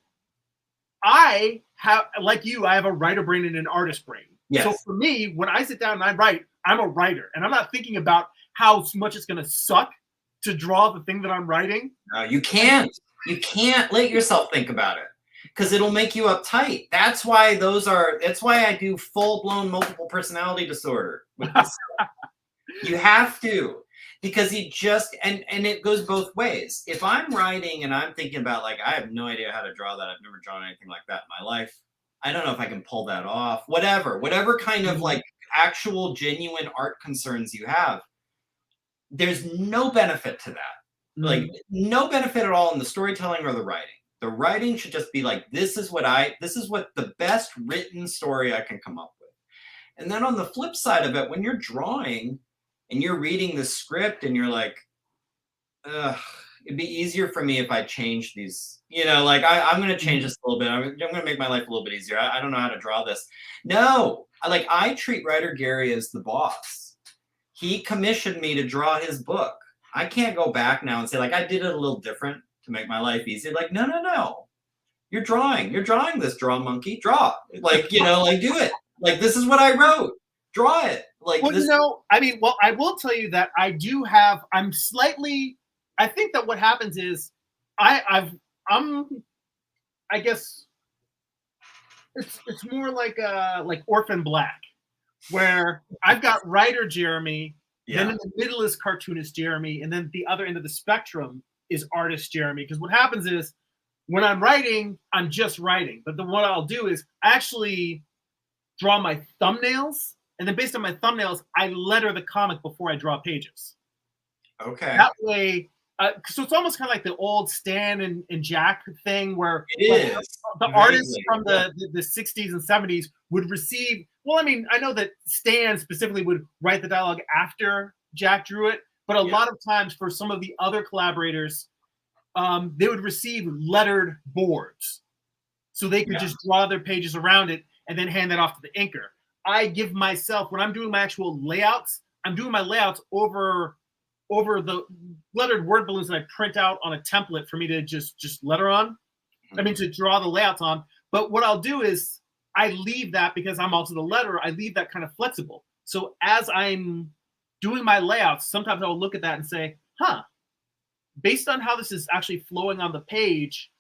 I have, like you, I have a writer brain and an artist brain. Yes. So for me, when I sit down and I write, I'm a writer, and I'm not thinking about how much it's going to suck to draw the thing that I'm writing. No, you can't. You can't let yourself think about it, because it'll make you uptight. That's why I do full-blown multiple personality disorder with this. You have to, because and it goes both ways. If I'm writing and I'm thinking about, like, I have no idea how to draw that. I've never drawn anything like that in my life. I don't know if I can pull that off. Whatever kind of like actual genuine art concerns you have, there's no benefit to that. Like, no benefit at all in the storytelling or the writing. The writing should just be like, this is what the best written story I can come up with. And then on the flip side of it, when you're drawing and you're reading the script and you're like, it'd be easier for me if I change these, like, I'm going to change this a little bit. I'm going to make my life a little bit easier. I don't know how to draw this. No, I treat writer Gary as the boss. He commissioned me to draw his book. I can't go back now and say, like, I did it a little different to make my life easier. Like, no. You're drawing this, draw monkey, draw. Like, like, do it. Like, this is what I wrote. Draw it. Like, well, I will tell you that I think that what happens is I guess it's more like Orphan Black, where I've got writer Jeremy, then in the middle is cartoonist Jeremy, and then the other end of the spectrum is artist Jeremy. Because what happens is, when I'm writing, I'm just writing. But then what I'll do is actually draw my thumbnails, and then based on my thumbnails, I letter the comic before I draw pages. Okay. That way, so it's almost kind of like the old Stan and Jack thing, where the artists from the 60s and 70s would receive. Well, I know that Stan specifically would write the dialogue after Jack drew it, but a lot of times for some of the other collaborators, they would receive lettered boards, so they could just draw their pages around it and then hand that off to the inker. I give myself, when I'm doing my actual layouts, I'm doing my layouts over the lettered word balloons that I print out on a template for me to just letter on. To draw the layouts on. But what I'll do is I leave that because I'm also the letterer. I leave that kind of flexible. So as I'm doing my layouts, sometimes I'll look at that and say, huh, based on how this is actually flowing on the page,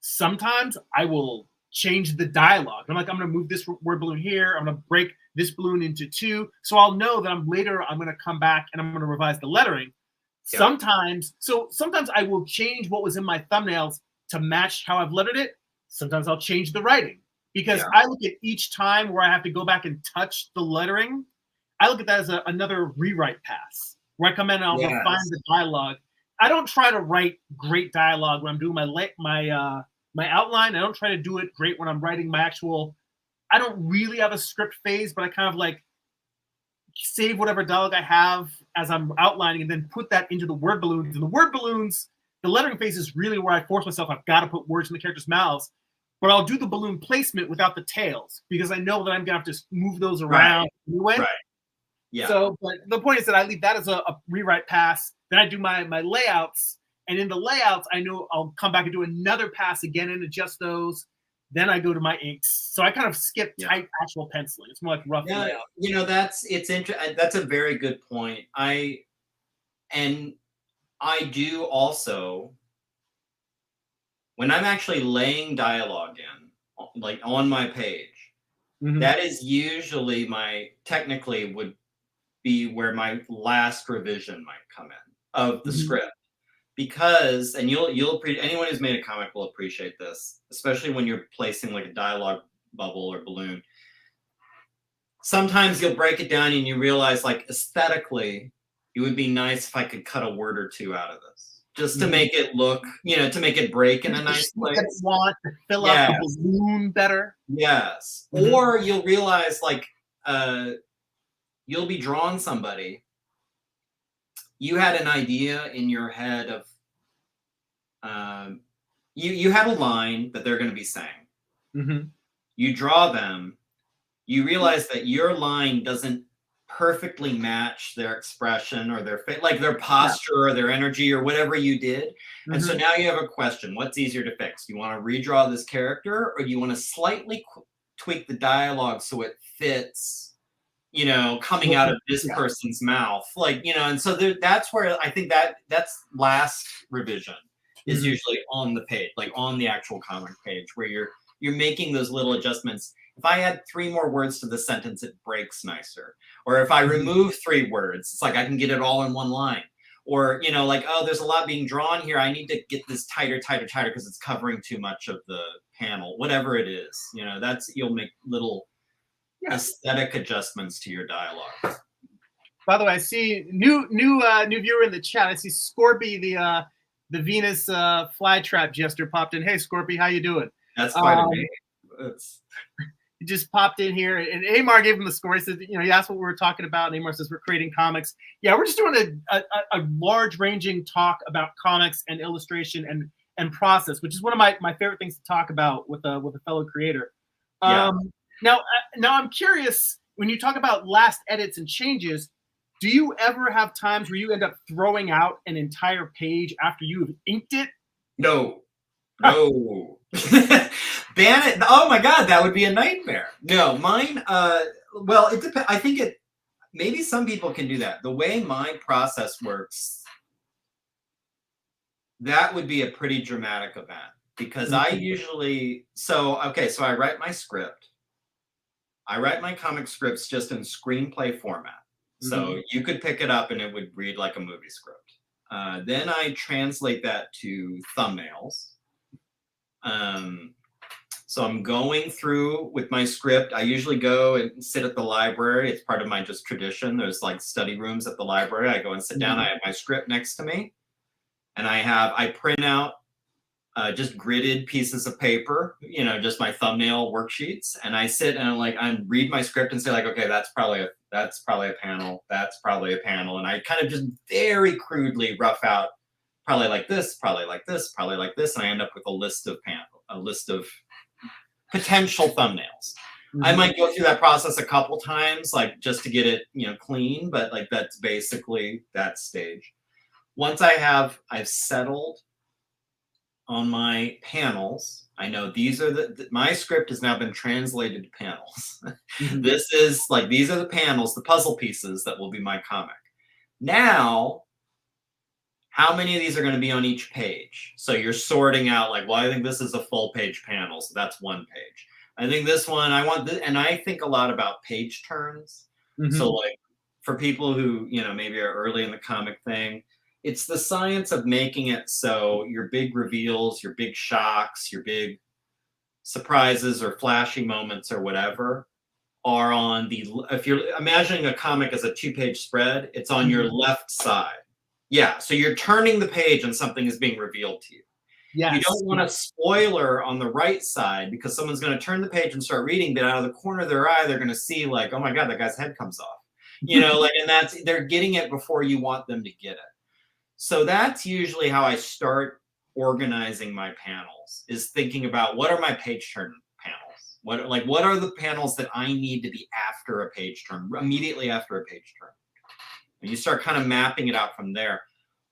sometimes I will change the dialogue. I'm like, I'm going to move this word balloon here. I'm going to break this balloon into 2. So I'll know that I'm going to come back and I'm going to revise the lettering. Yeah. Sometimes I will change what was in my thumbnails to match how I've lettered it. Sometimes I'll change the writing because I look at each time where I have to go back and touch the lettering. I look at that as another rewrite pass where I come in and I'll refine the dialogue. I don't try to write great dialogue when I'm doing my outline. I don't try to do it great when I'm writing my actual. I don't really have a script phase, but I kind of like save whatever dialogue I have as I'm outlining and then put that into the word balloons. And the word balloons, the lettering phase is really where I force myself. I've got to put words in the characters' mouths, but I'll do the balloon placement without the tails because I know that I'm gonna have to move those around anyway. Right. Yeah. So, but the point is that I leave that as a rewrite pass. Then I do my layouts, and in the layouts, I know I'll come back and do another pass again and adjust those. Then I go to my inks. So I kind of skip tight actual penciling. It's more like rough layout. You know, that's a very good point. I do also, when I'm actually laying dialogue in, like on my page, that is usually technically would be where my last revision might come in of the script. Because, and anyone who's made a comic will appreciate this, especially when you're placing like a dialogue bubble or balloon. Sometimes you'll break it down and you realize, like, aesthetically, it would be nice if I could cut a word or two out of this, just to make it look, to make it break in a nice place. Want to fill out the balloon better. Yes. Or you'll realize, like, you'll be drawing somebody. You had an idea in your head of, you had a line that they're going to be saying. You draw them. You realize that your line doesn't perfectly match their expression or their posture or their energy or whatever you did. And so now you have a question. What's easier to fix? You want to redraw this character, or do you want to slightly tweak the dialogue so it fits, coming out of this person's mouth, and so that's where I think that's last revision is usually on the page, like on the actual comic page, where you're making those little adjustments. If I add 3 more words to the sentence, it breaks nicer. Or if I remove 3 words, it's like I can get it all in one line. Or, there's a lot being drawn here. I need to get this tighter because it's covering too much of the panel, whatever it is. You'll make little aesthetic adjustments to your dialogue. By the way, I see new viewer in the chat. I see Scorpy, the Venus flytrap jester popped in. Hey Scorpy, how you doing? That's quite amazing. He just popped in here, and Amar gave him the score. He said, he asked what we were talking about, and Amar says we're creating comics. Yeah, we're just doing a large-ranging talk about comics and illustration and process, which is one of my favorite things to talk about with a fellow creator. Now I'm curious, when you talk about last edits and changes, do you ever have times where you end up throwing out an entire page after you have inked it? No. Ban it. Oh my God, that would be a nightmare. No, mine, well, it depends. I think maybe some people can do that. The way my process works, that would be a pretty dramatic event because I usually, so I write my script. I write my comic scripts just in screenplay format. So you could pick it up and it would read like a movie script. Then I translate that to thumbnails. So I'm going through with my script. I usually go and sit at the library. It's part of my just tradition. There's like study rooms at the library. I go and sit down. I have my script next to me. And I print out just gridded pieces of paper, just my thumbnail worksheets. And I sit and I read my script and say like, okay, that's probably a panel. That's probably a panel. And I kind of just very crudely rough out probably like this, probably like this, probably like this. And I end up with a list of potential thumbnails. I might go through that process a couple times, like just to get it, clean, but like that's basically that stage. Once I've settled on my panels, I know these are my script has now been translated to panels. This is like, these are the panels, the puzzle pieces that will be my comic. Now, how many of these are going to be on each page? So you're sorting out like, well, I think this is a full page panel, so that's one page. I think this one, I want this, and I think a lot about page turns. So like, for people who, you know, maybe are early in the comic thing, it's the science of making it so your big reveals, your big shocks, your big surprises or flashy moments or whatever are on the, if you're imagining a comic as a 2-page spread, it's on your left side. Yeah, so you're turning the page and something is being revealed to you. Yes. You don't want a spoiler on the right side because someone's going to turn the page and start reading, but out of the corner of their eye, they're going to see like, oh my God, that guy's head comes off. You know, like, and that's, they're getting it before you want them to get it. So that's usually how I start organizing my panels, is thinking about what are my page turn panels? What are the panels that I need to be after a page turn, immediately after a page turn? And you start kind of mapping it out from there.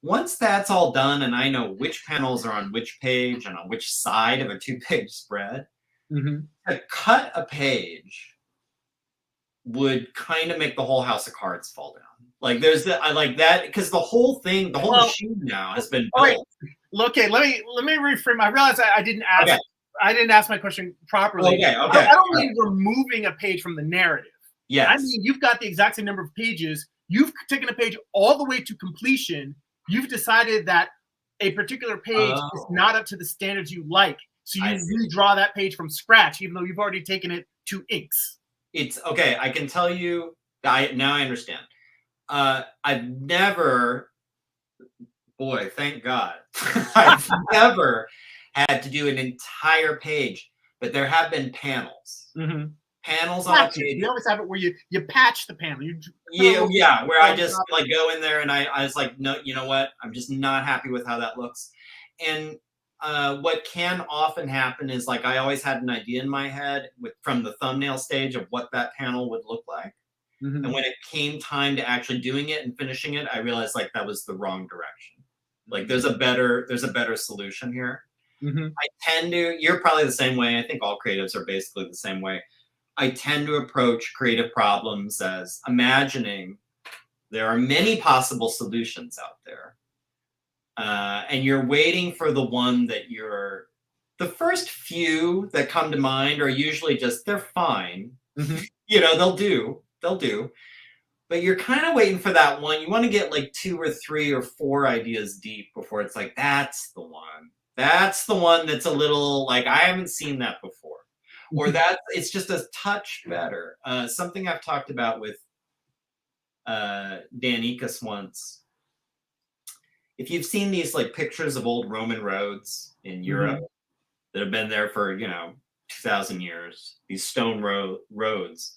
Once that's all done and I know which panels are on which page and on which side of a 2-page spread, to cut a page would kind of make the whole house of cards fall down. Like there's I like that because the whole thing, the whole machine now has been built. Okay, let me reframe. I realize I didn't ask. Okay. I didn't ask my question properly. Okay. I don't mean removing a page from the narrative. Yes. I mean you've got the exact same number of pages. You've taken a page all the way to completion. You've decided that a particular page is not up to the standards you like, so you redraw that page from scratch, even though you've already taken it to inks. It's okay. I can tell you. Now I understand. I've never, boy, thank God, I've never had to do an entire page, but there have been panels. Panels on a page. You always have it where you patch the panel. Where I just like go in there and I was like, no, you know what? I'm just not happy with how that looks. And what can often happen is like I always had an idea in my head from the thumbnail stage of what that panel would look like. And when it came time to actually doing it and finishing it, I realized like that was the wrong direction. Like there's a better solution here. I tend to, you're probably the same way. I think all creatives are basically the same way. I tend to approach creative problems as imagining there are many possible solutions out there. And you're waiting for the one that the first few that come to mind are usually just, they're fine. You know, they'll do. But you're kind of waiting for that one. You want to get like 2 or 3 or 4 ideas deep before it's like, that's the one. That's the one that's a little like, I haven't seen that before. Or it's just a touch better. Something I've talked about with Dan Ikas once. If you've seen these like pictures of old Roman roads in Europe that have been there for, 2,000 years, these stone roads,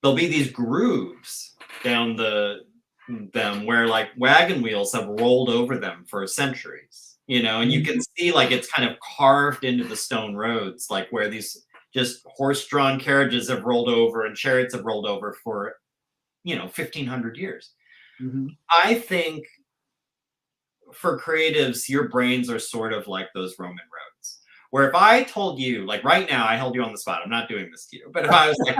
there'll be these grooves down them where like wagon wheels have rolled over them for centuries, and you can see like it's kind of carved into the stone roads, like where these just horse-drawn carriages have rolled over and chariots have rolled over for, 1,500 years. I think for creatives, your brains are sort of like those Roman roads, where if I told you, like right now, I held you on the spot, I'm not doing this to you, but if I was like,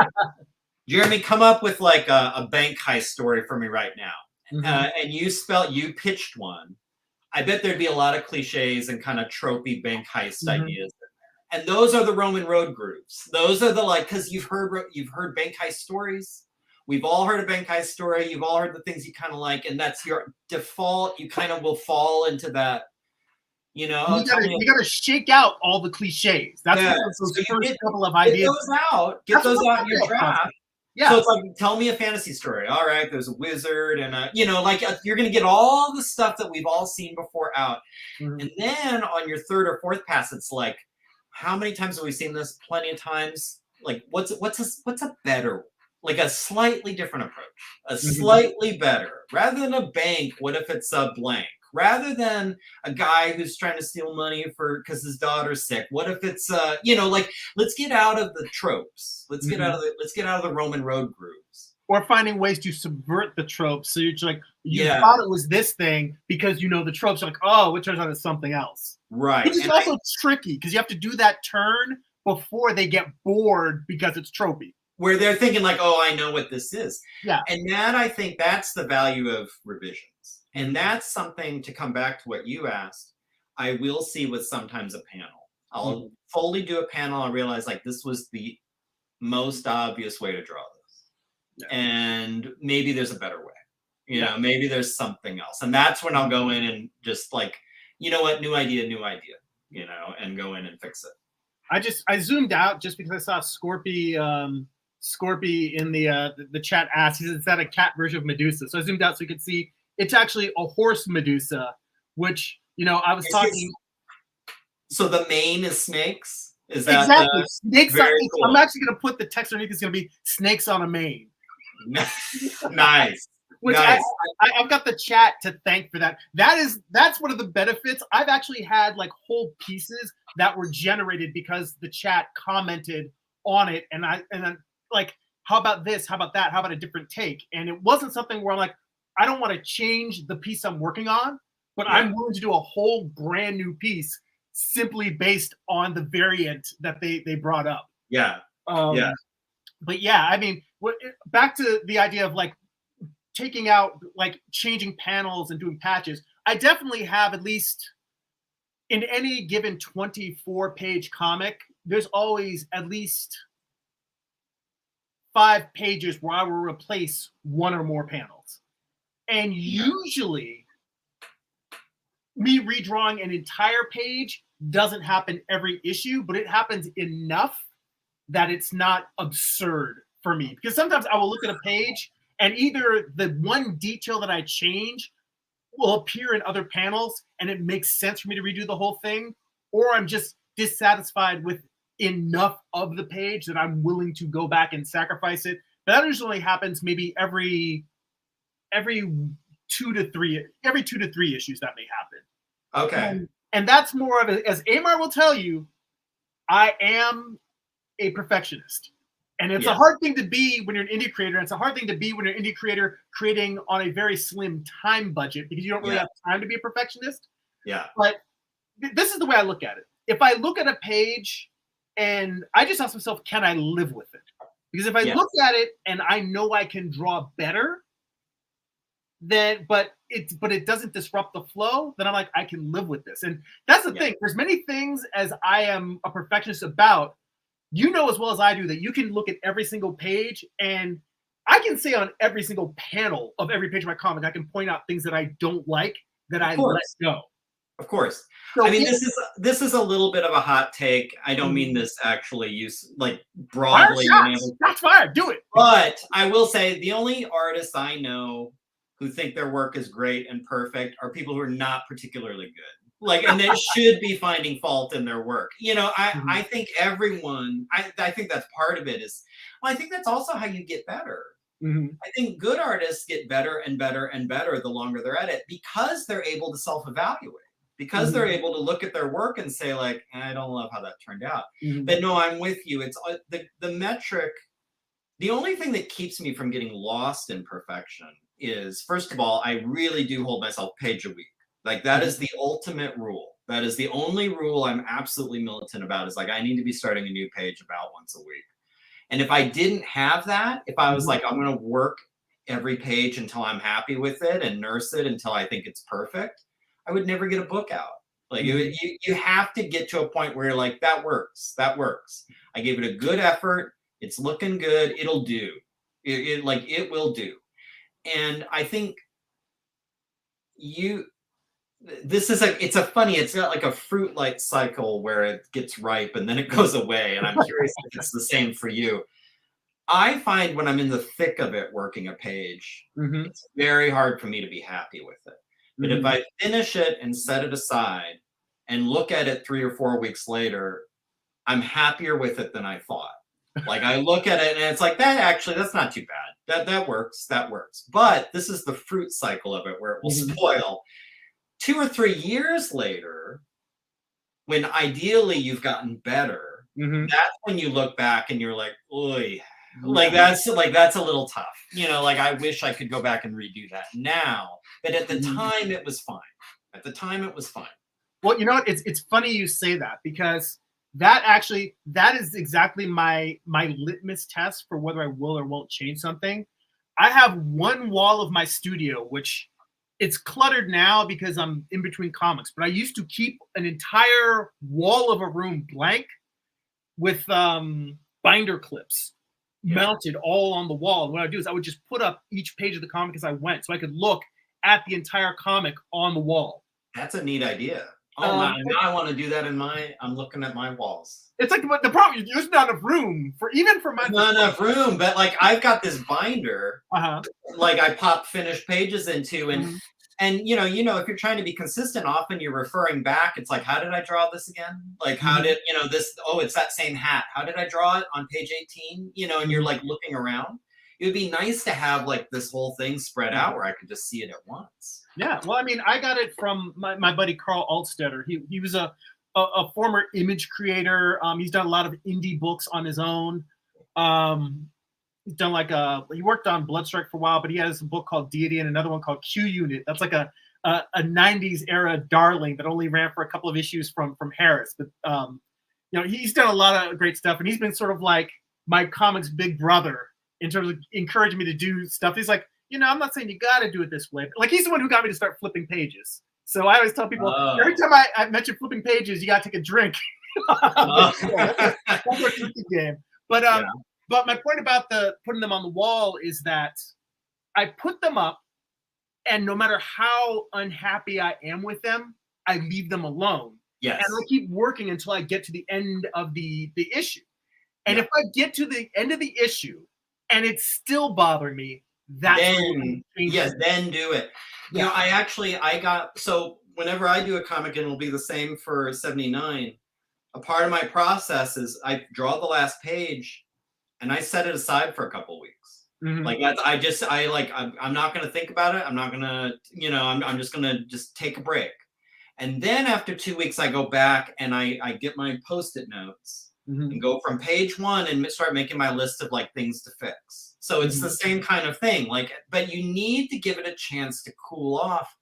Jeremy, come up with like a bank heist story for me right now. And you pitched one. I bet there'd be a lot of cliches and kind of tropey bank heist ideas in there. And those are the Roman road grooves. Those are the because you've heard bank heist stories. We've all heard a bank heist story. You've all heard the things you kind of like, and that's your default. You kind of will fall into that. You gotta shake out all the cliches. That's those first couple of ideas. Get those out in your draft. Yeah. So it's like, tell me a fantasy story. All right, there's a wizard and you're going to get all the stuff that we've all seen before out. And then on your third or fourth pass, it's like, how many times have we seen this? Plenty of times. Like, what's a better, like a slightly different approach, a slightly better, rather than a bank. What if it's a blank? Rather than a guy who's trying to steal money because his daughter's sick. What if it's let's get out of the tropes. Let's get out of the Roman road grooves. or finding ways to subvert the tropes. So you're just like, you Yeah. thought it was this thing because you know the tropes are like, oh, it turns out it's something else. Right. Which is also tricky because you have to do that turn before they get bored because it's tropey. Where they're thinking like, oh, I know what this is. Yeah. And that, I think that's the value of revisions. And that's something, to come back to what you asked, I will see with sometimes a panel. I'll fully do a panel and realize like this was the most obvious way to draw this. Yeah. And maybe there's a better way. You know, maybe there's something else. And that's when I'll go in and just like, you know what, new idea, you know, and go in and fix it. I zoomed out just because I saw Scorpy in the chat asked, he says, is that a cat version of Medusa? So I zoomed out so you could see it's actually a horse Medusa, which, you know, I was talking. So the mane is snakes? Is that exactly snakes? Cool. I'm actually going to put the text underneath. It's going to be snakes on a mane. Nice. Which nice. I've got the chat to thank for that. That's one of the benefits. I've actually had like whole pieces that were generated because the chat commented on it, and I'm like, how about this? How about that? How about a different take? And it wasn't something where I'm like, I don't want to change the piece I'm working on, but I'm willing to do a whole brand new piece simply based on the variant that they brought up. Yeah. But yeah, I mean, back to the idea of like taking out, like changing panels and doing patches. I definitely have, at least in any given 24-page comic, there's always at least 5 pages where I will replace one or more panels. And usually me redrawing an entire page doesn't happen every issue, but it happens enough that it's not absurd for me. Because sometimes I will look at a page and either the one detail that I change will appear in other panels and it makes sense for me to redo the whole thing, or I'm just dissatisfied with enough of the page that I'm willing to go back and sacrifice it. But that usually happens maybe every 2 to 3 issues that may happen. Okay. And that's more of a, as Amar will tell you, I am a perfectionist. And it's a hard thing to be when you're an indie creator. It's a hard thing to be when you're an indie creator creating on a very slim time budget because you don't really have time to be a perfectionist. Yeah. But this is the way I look at it. If I look at a page and I just ask myself, can I live with it? Because if I look at it and I know I can draw better, then but it doesn't disrupt the flow, then I'm like, I can live with this. And that's the thing. There's many things as I am a perfectionist about. You know as well as I do that you can look at every single page, and I can say on every single panel of every page of my comic, I can point out things that I don't like that I let go. Of course. So I mean, this is a little bit of a hot take. I don't mean this actually use like broadly. That's fine. Do it. But I will say the only artists I know who think their work is great and perfect are people who are not particularly good. Like, and they should be finding fault in their work. You know, I think everyone, I think that's part of it is, well, I think that's also how you get better. I think good artists get better and better and better the longer they're at it because they're able to self-evaluate, because they're able to look at their work and say like, I don't love how that turned out. But no, I'm with you. It's the metric. The only thing that keeps me from getting lost in perfection is, first of all, I really do hold myself page a week. Like that is the ultimate rule. That is the only rule I'm absolutely militant about, is like, I need to be starting a new page about once a week. And if I didn't have that, if I was like, I'm going to work every page until I'm happy with it and nurse it until I think it's perfect, I would never get a book out. Like you have to get to a point where you're like, that works. That works. I gave it a good effort. It's looking good. It'll do. It will do. And I think it's got like a fruit like cycle where it gets ripe and then it goes away. And I'm curious if it's the same for you. I find when I'm in the thick of it working a page, it's very hard for me to be happy with it. But if I finish it and set it aside and look at it 3 or 4 weeks later, I'm happier with it than I thought. Like I look at it and it's like, that's not too bad. That works. But this is the fruit cycle of it where it will spoil. 2 or 3 years later, when ideally you've gotten better, that's when you look back and you're like, oy, Like that's a little tough. You know, like I wish I could go back and redo that now. But at the time it was fine. At the time it was fine. Well, you know what? It's funny you say that, because that is exactly my litmus test for whether I will or won't change something. I have one wall of my studio, which it's cluttered now because I'm in between comics, but I used to keep an entire wall of a room blank with binder clips mounted all on the wall. And what I would do is I would just put up each page of the comic as I went, so I could look at the entire comic on the wall. That's a neat idea. Oh, now I want to do that I'm looking at my walls. It's like the problem is there's not enough room for my. Not enough room, but like I've got this binder, like I pop finished pages into, and you know, if you're trying to be consistent, often you're referring back. It's like, how did I draw this again? Like, how did this? Oh, it's that same hat. How did I draw it on page 18? You know, and you're like looking around. It would be nice to have like this whole thing spread out where I could just see it at once. Yeah, well, I mean, I got it from my buddy Carl Altstetter. He was a former image creator. He's done a lot of indie books on his own. He's done he worked on Bloodstrike for a while, but he has a book called Deity and another one called Q Unit. That's like a 90s era darling that only ran for a couple of issues from Harris. But you know, he's done a lot of great stuff, and he's been sort of like my comics big brother in terms of encouraging me to do stuff. He's like, you know, I'm not saying you got to do it this way. Like, he's the one who got me to start flipping pages. So I always tell people, every time I mention flipping pages, you got to take a drink. That's our drinking game. But but my point about putting them on the wall is that I put them up, and no matter how unhappy I am with them, I leave them alone. Yes. And I keep working until I get to the end of the issue. And if I get to the end of the issue and it's still bothering me, then do it. You know, so whenever I do a comic, and it'll be the same for 79, a part of my process is I draw the last page and I set it aside for a couple weeks. Like I'm not going to think about it. I'm not going to, you know, I'm just going to just take a break. And then after 2 weeks, I go back and I get my Post-it notes and go from page 1 and start making my list of like things to fix. So it's the same kind of thing, like, but you need to give it a chance to cool off.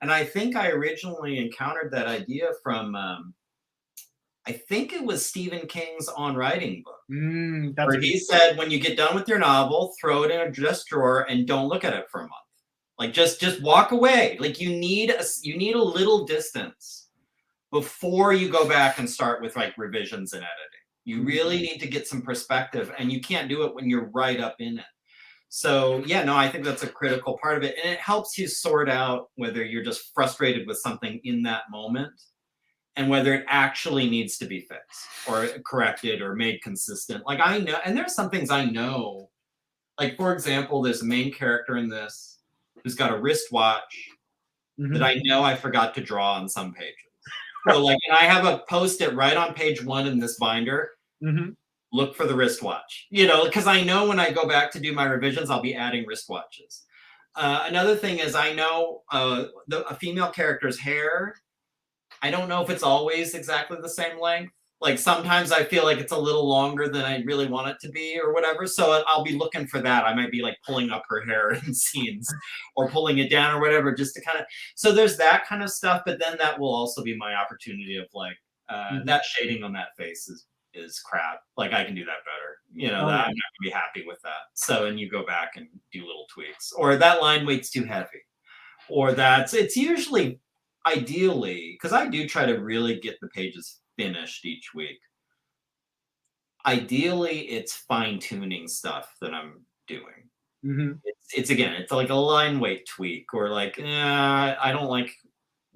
And I think I originally encountered that idea from, I think it was Stephen King's On Writing book, where he said, when you get done with your novel, throw it in a desk drawer and don't look at it for a month. Like just walk away. Like you need a little distance before you go back and start with like revisions and editing. You really need to get some perspective, and you can't do it when you're right up in it. So yeah, no, I think that's a critical part of it. And it helps you sort out whether you're just frustrated with something in that moment and whether it actually needs to be fixed or corrected or made consistent. Like I know, and there's some things I know, like for example, there's a main character in this who's got a wristwatch that I know I forgot to draw on some pages. So like, and I have a Post-it right on page 1 in this binder. Look for the wristwatch, you know, because I know when I go back to do my revisions, I'll be adding wristwatches. Another thing is I know a female character's hair. I don't know if it's always exactly the same length. Like sometimes I feel like it's a little longer than I really want it to be or whatever. So I'll be looking for that. I might be like pulling up her hair in scenes or pulling it down or whatever, just to kind of, so there's that kind of stuff. But then that will also be my opportunity of like, that shading on that face is crap. Like I can do that better. You know, I'm not gonna be happy with that. So, and you go back and do little tweaks, or that line weight's too heavy, or it's usually ideally, because I do try to really get the pages finished each week. Ideally, it's fine-tuning stuff that I'm doing. It's again, it's like a line weight tweak, or like, I don't like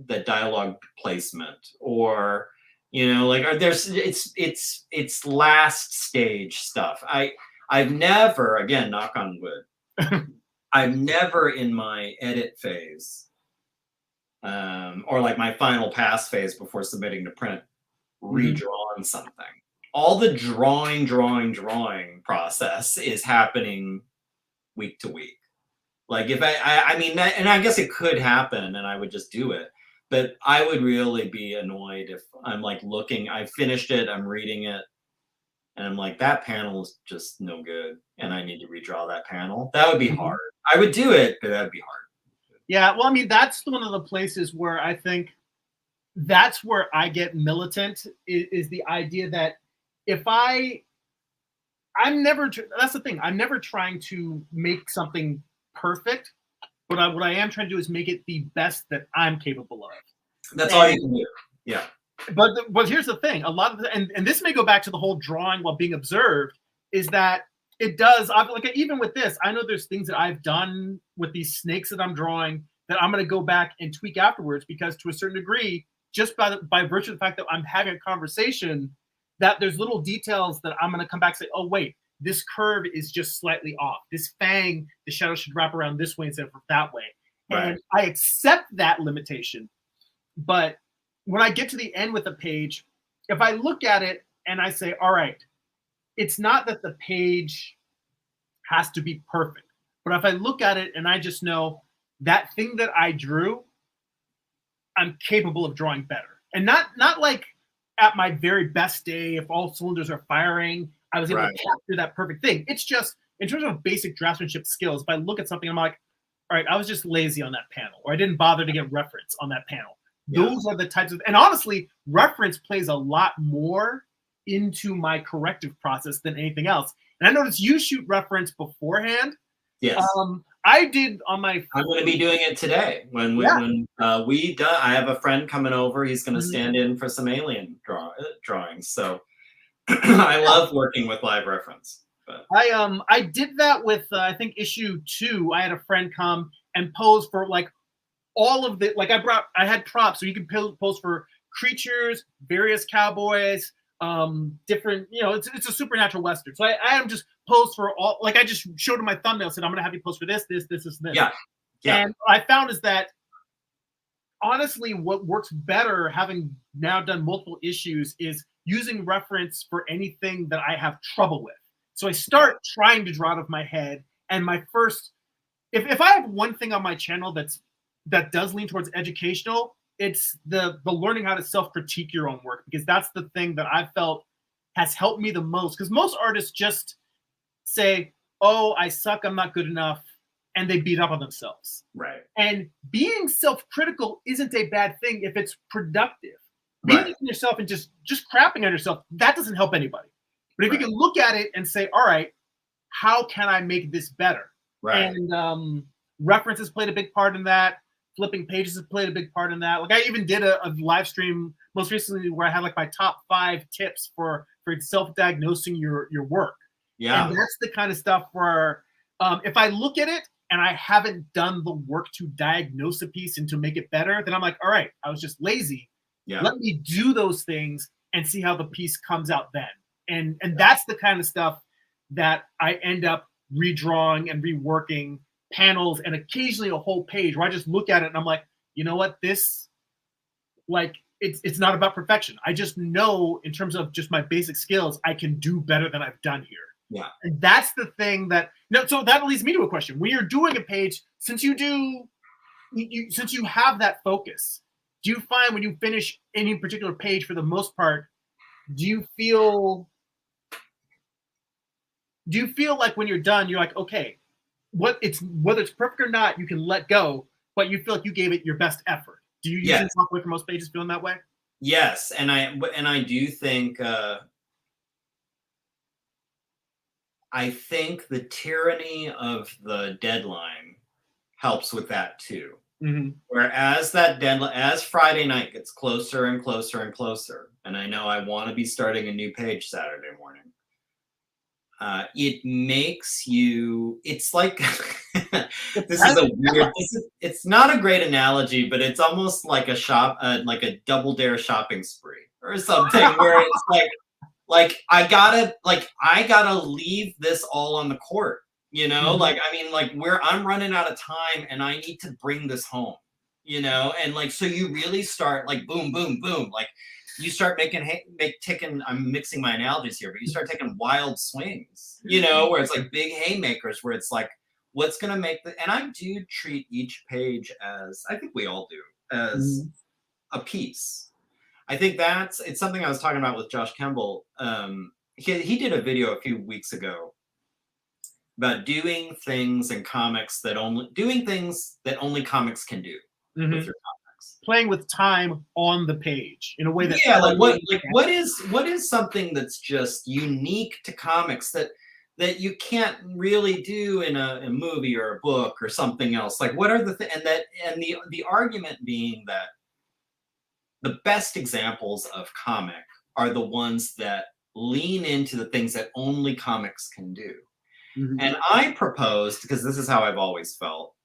the dialogue placement, or you know, like it's last stage stuff. I've never, again, knock on wood, I've never in my edit phase, or like my final pass phase before submitting to print, redrawn something. All the drawing process is happening week to week. Like if I mean, and I guess it could happen and I would just do it, but I would really be annoyed if I'm like looking, I finished it, I'm reading it, and I'm like, that panel is just no good, and I need to redraw that panel. That would be Mhm. hard. I would do it, but that would be hard. Yeah, well, I mean, that's one of the places where I think that's where I get militant is the idea that if I'm never, that's the thing, I'm never trying to make something perfect, but what I am trying to do is make it the best that I'm capable of. That's all you can do. Yeah. But here's the thing, a lot of and this may go back to the whole drawing while being observed, is that it does, like even with this, I know there's things that I've done with these snakes that I'm drawing that I'm going to go back and tweak afterwards, because to a certain degree, just by virtue of the fact that I'm having a conversation, that there's little details that I'm going to come back and say, oh wait, this curve is just slightly off. This fang, the shadow should wrap around this way instead of that way. Right. And I accept that limitation. But when I get to the end with a page, if I look at it and I say, all right, it's not that the page has to be perfect, but if I look at it and I just know that thing that I drew, I'm capable of drawing better. And not like at my very best day, if all cylinders are firing, I was able to capture that perfect thing. It's just in terms of basic draftsmanship skills, if I look at something, I'm like, all right, I was just lazy on that panel, or I didn't bother to get reference on that panel. Yeah. Those are the types of, and honestly, reference plays a lot more into my corrective process than anything else. And I noticed you shoot reference beforehand. Yes. I did on my. I'm going to be doing it today when we done. I have a friend coming over. He's going to stand in for some alien drawings. So I love working with live reference. But I did that with I think issue 2. I had a friend come and pose for like all of the, like I had props, so you can pose for creatures, various cowboys, different, it's a supernatural western. So I had him just pose for all, like I just showed him my thumbnail, said I'm gonna have you pose for this. Yeah. And I found is that honestly, what works better, having now done multiple issues, is using reference for anything that I have trouble with. So I start trying to draw out of my head, and my first, if I have one thing on my channel that does lean towards educational, it's the learning how to self-critique your own work, because that's the thing that I've felt has helped me the most. Because most artists just say, oh, I suck, I'm not good enough, and they beat up on themselves. Right. And being self-critical isn't a bad thing if it's productive. Beating on yourself and just crapping on yourself, that doesn't help anybody. But if you can look at it and say, all right, how can I make this better? Right. And references played a big part in that. Flipping pages has played a big part in that. Like I even did a live stream most recently where I had like my top 5 tips for self-diagnosing your work. Yeah. And that's the kind of stuff where if I look at it and I haven't done the work to diagnose a piece and to make it better, then I'm like, all right, I was just lazy. Yeah. Let me do those things and see how the piece comes out then. And that's the kind of stuff that I end up redrawing and reworking panels and occasionally a whole page where I just look at it and I'm like, you know what, this, like, it's not about perfection. I just know in terms of just my basic skills, I can do better than I've done here. Yeah. And that's the thing so that leads me to a question. When you're doing a page, since you have that focus, do you find when you finish any particular page, for the most part, do you feel like when you're done, you're like, okay, whether it's perfect or not, you can let go, but you feel like you gave it your best effort? Do you usually walk away from most pages feeling that way? Yes, and I do think I think the tyranny of the deadline helps with that too. Mm-hmm. Whereas that deadline, as Friday night gets closer and closer and closer, and I know I want to be starting a new page Saturday morning, it makes you, it's like, it's not a great analogy, but it's almost like like a double dare shopping spree or something where it's like I gotta leave this all on the court, like, I mean, like where I'm running out of time and I need to bring this home, and like, so you really start like boom, boom, boom, like you start taking, I'm mixing my analogies here, but you start taking wild swings, where it's like big haymakers, where it's like, what's going to make and I do treat each page as, I think we all do, as a piece. I think it's something I was talking about with Josh Kemble. he did a video a few weeks ago about doing things in comics that only comics can do with your comics. Playing with time on the page in a way that what is something that's just unique to comics that you can't really do in a movie or a book or something else. Like, what are the argument being that the best examples of comic are the ones that lean into the things that only comics can do. And I proposed, because this is how I've always felt.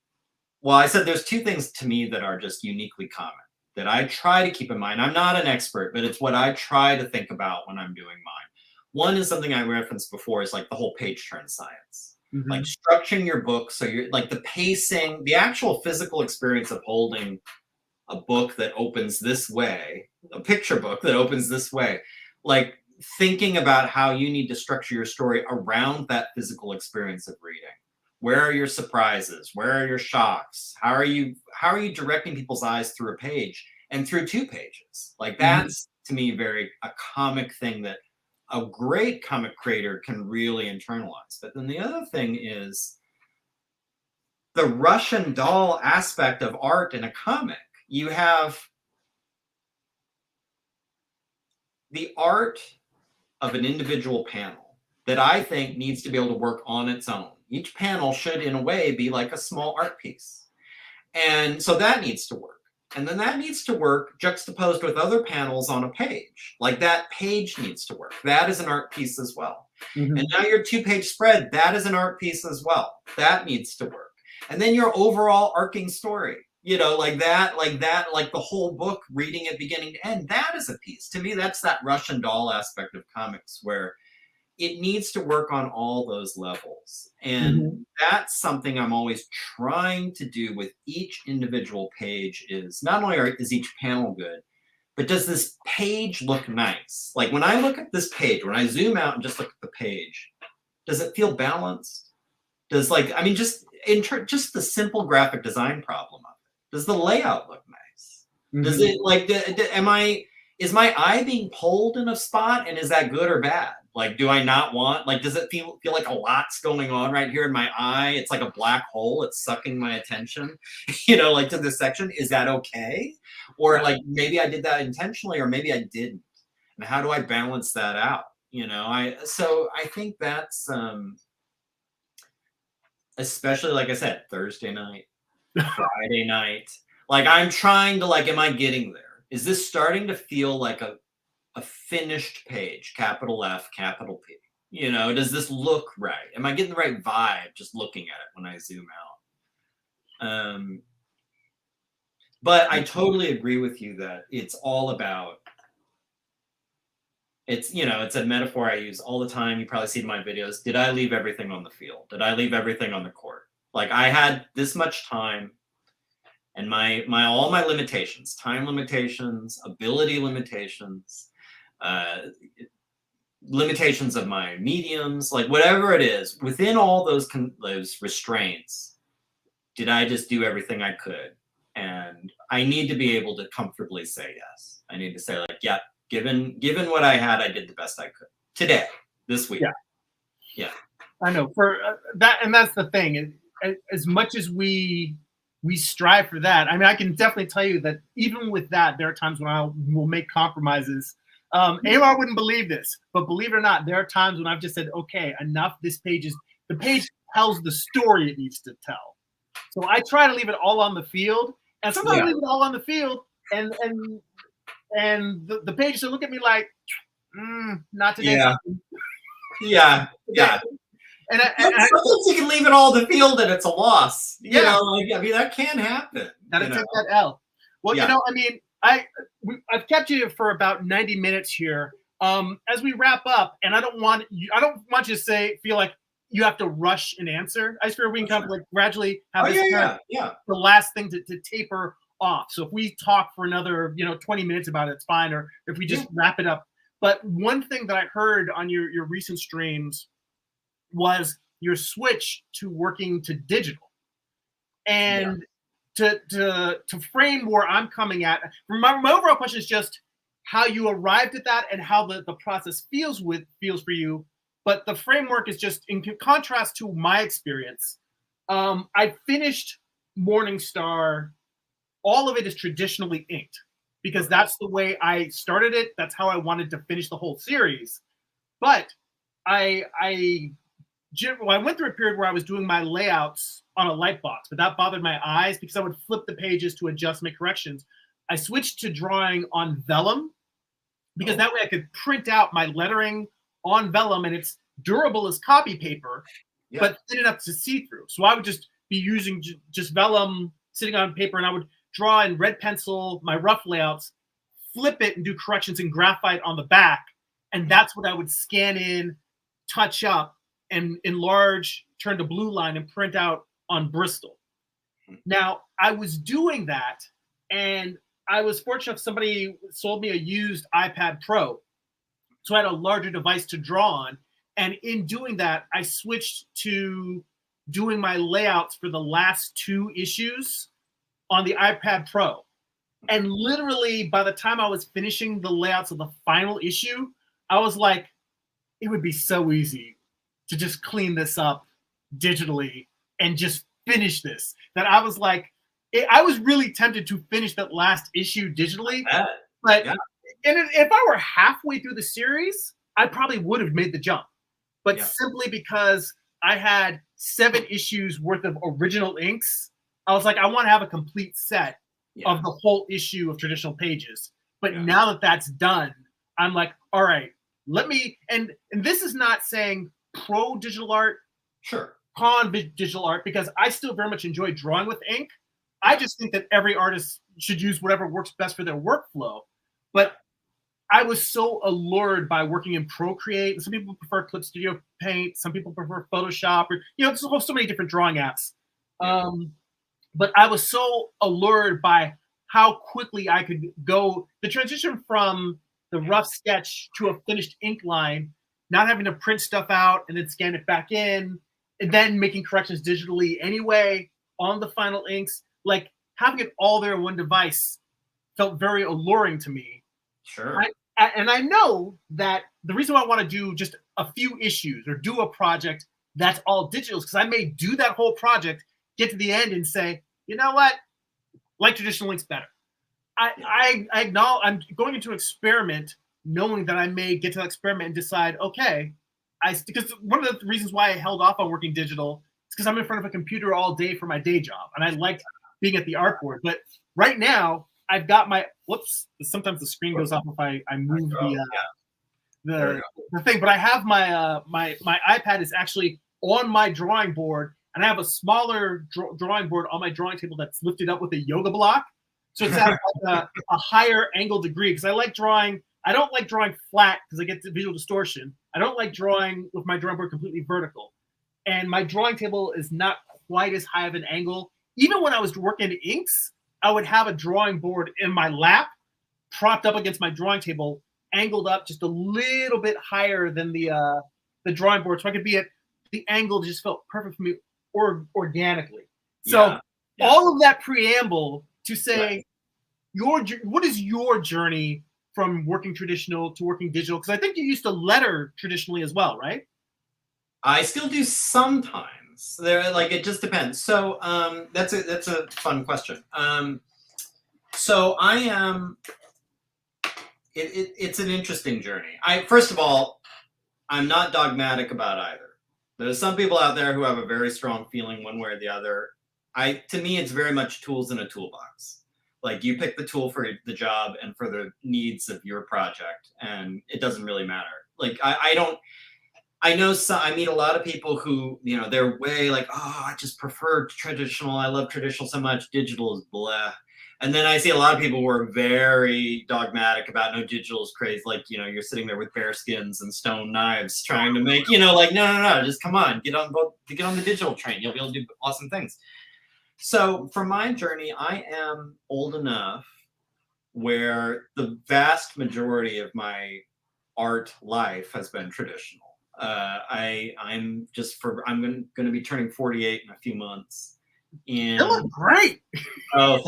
Well, I said there's two things to me that are just uniquely comic that I try to keep in mind. I'm not an expert, but it's what I try to think about when I'm doing mine. One is something I referenced before, is like the whole page turn science. Like structuring your book so you're like the pacing, the actual physical experience of holding a book that opens this way, a picture book that opens this way, like thinking about how you need to structure your story around that physical experience of reading. Where are your surprises? Where are your shocks? How are you directing people's eyes through a page and through two pages? Like that's to me a comic thing that a great comic creator can really internalize. But then the other thing is the Russian doll aspect of art in a comic. You have the art of an individual panel that I think needs to be able to work on its own. Each panel should, in a way, be like a small art piece. And so that needs to work. And then that needs to work juxtaposed with other panels on a page. Like that page needs to work. That is an art piece as well. And now your 2-page spread, that is an art piece as well. That needs to work. And then your overall arcing story, like the whole book, reading it beginning to end, that is a piece. To me, that's that Russian doll aspect of comics where it needs to work on all those levels. And that's something I'm always trying to do with each individual page, is not only is each panel good, but does this page look nice? Like when I look at this page, when I zoom out and just look at the page, does it feel balanced? Does just the simple graphic design problem of it, does the layout look nice? Does it is my eye being pulled in a spot, and is that good or bad? Like, do I not want, does it feel like a lot's going on right here in my eye? It's like a black hole. It's sucking my attention, to this section. Is that okay? Or maybe I did that intentionally, or maybe I didn't. And how do I balance that out? So I think that's, especially, like I said, Thursday night, Friday night, I'm trying to, am I getting there? Is this starting to feel like a finished page, capital F, capital P? Does this look right? Am I getting the right vibe just looking at it when I zoom out? But I totally agree with you that it's all about, it's a metaphor I use all the time. You probably see it in my videos. Did I leave everything on the field? Did I leave everything on the court? I had this much time, and all my limitations, time limitations, ability limitations, limitations of my mediums, whatever it is, within all those restraints, did I just do everything I could? And I need to be able to comfortably say yes. I need to say yeah, given what I had, I did the best I could today, this week. Yeah. I know for that, and that's the thing. As much as we strive for that, I can definitely tell you that even with that, there are times when I will make compromises. Amar wouldn't believe this, but believe it or not, there are times when I've just said, okay, enough. The page tells the story it needs to tell. So I try to leave it all on the field, and sometimes I leave it all on the field, and the page will look at me like, not today. Yeah. And sometimes you can leave it all on the field and it's a loss. That can happen. Gotta take that L. Well, I've kept you for about 90 minutes here. As we wrap up, and I don't want you to feel like you have to rush an answer. I just feel we can kind of gradually have the last thing to taper off. So if we talk for another 20 minutes about it, it's fine. Or if we just wrap it up. But one thing that I heard on your recent streams was your switch to working to digital, and to frame where I'm coming at. My overall question is just, how you arrived at that and how the process feels for you. But the framework is just in contrast to my experience. I finished Morningstar. All of it is traditionally inked because that's the way I started it. That's how I wanted to finish the whole series. But I went through a period where I was doing my layouts on a light box, but that bothered my eyes because I would flip the pages to adjust, make corrections. I switched to drawing on vellum because that way I could print out my lettering on vellum, and it's durable as copy paper, but thin enough to see through. So I would just be using just vellum sitting on paper, and I would draw in red pencil my rough layouts, flip it and do corrections in graphite on the back. And that's what I would scan in, touch up, and enlarge, turn to blue line, and print out on Bristol. Now, I was doing that, and I was fortunate somebody sold me a used iPad Pro. So I had a larger device to draw on. And in doing that, I switched to doing my layouts for the last 2 issues on the iPad Pro. And literally, by the time I was finishing the layouts of the final issue, I was like, it would be so easy to just clean this up digitally and just finish this. That I was like, I was really tempted to finish that last issue digitally. But and if I were halfway through the series, I probably would have made the jump. But simply because I had 7 issues worth of original inks, I was like, I want to have a complete set of the whole issue of traditional pages. But now that that's done, I'm like, all right, let me, and this is not saying pro digital art, con digital art, because I still very much enjoy drawing with ink. I just think that every artist should use whatever works best for their workflow. But I was so allured by working in Procreate. Some people prefer Clip Studio Paint. Some people prefer Photoshop, or there's so many different drawing apps. But I was so allured by how quickly I could go. The transition from the rough sketch to a finished ink line, not having to print stuff out and then scan it back in, and then making corrections digitally anyway on the final inks, like having it all there in one device felt very alluring to me. And I know that the reason why I want to do just a few issues or do a project that's all digital is because I may do that whole project, get to the end and say, you know what, like traditional inks better. I acknowledge I'm going into an experiment knowing that I may get to that experiment and decide, okay, because one of the reasons why I held off on working digital is because I'm in front of a computer all day for my day job, and I like being at the artboard. But right now, I've got my sometimes the screen goes off if I move the thing. But I have my my iPad is actually on my drawing board, and I have a smaller drawing board on my drawing table that's lifted up with a yoga block. So it's at like a higher angle degree because I like drawing. I don't like drawing flat because I get the visual distortion. I don't like drawing with my drawing board completely vertical. And my drawing table is not quite as high of an angle. Even when I was working in inks, I would have a drawing board in my lap, propped up against my drawing table, angled up just a little bit higher than the drawing board, so I could be at the angle that just felt perfect for me organically. So all of that preamble to say, what is your journey from working traditional to working digital? Because I think you used to letter traditionally as well, right? I still do sometimes. It just depends. So that's a fun question. So I am. It's an interesting journey. First of all, I'm not dogmatic about either. There's some people out there who have a very strong feeling one way or the other. To me, it's very much tools in a toolbox. Like you pick the tool for the job and for the needs of your project, and it doesn't really matter. Like I meet a lot of people who, they're way like, oh, I just prefer traditional. I love traditional so much. Digital is blah. And then I see a lot of people who are very dogmatic about no, digital is crazy. Like, you're sitting there with bear skins and stone knives trying to make, no, just come on, get on the digital train. You'll be able to do awesome things. So for my journey, I am old enough where the vast majority of my art life has been traditional. I'm going to be turning 48 in a few months, It And looked great. oh,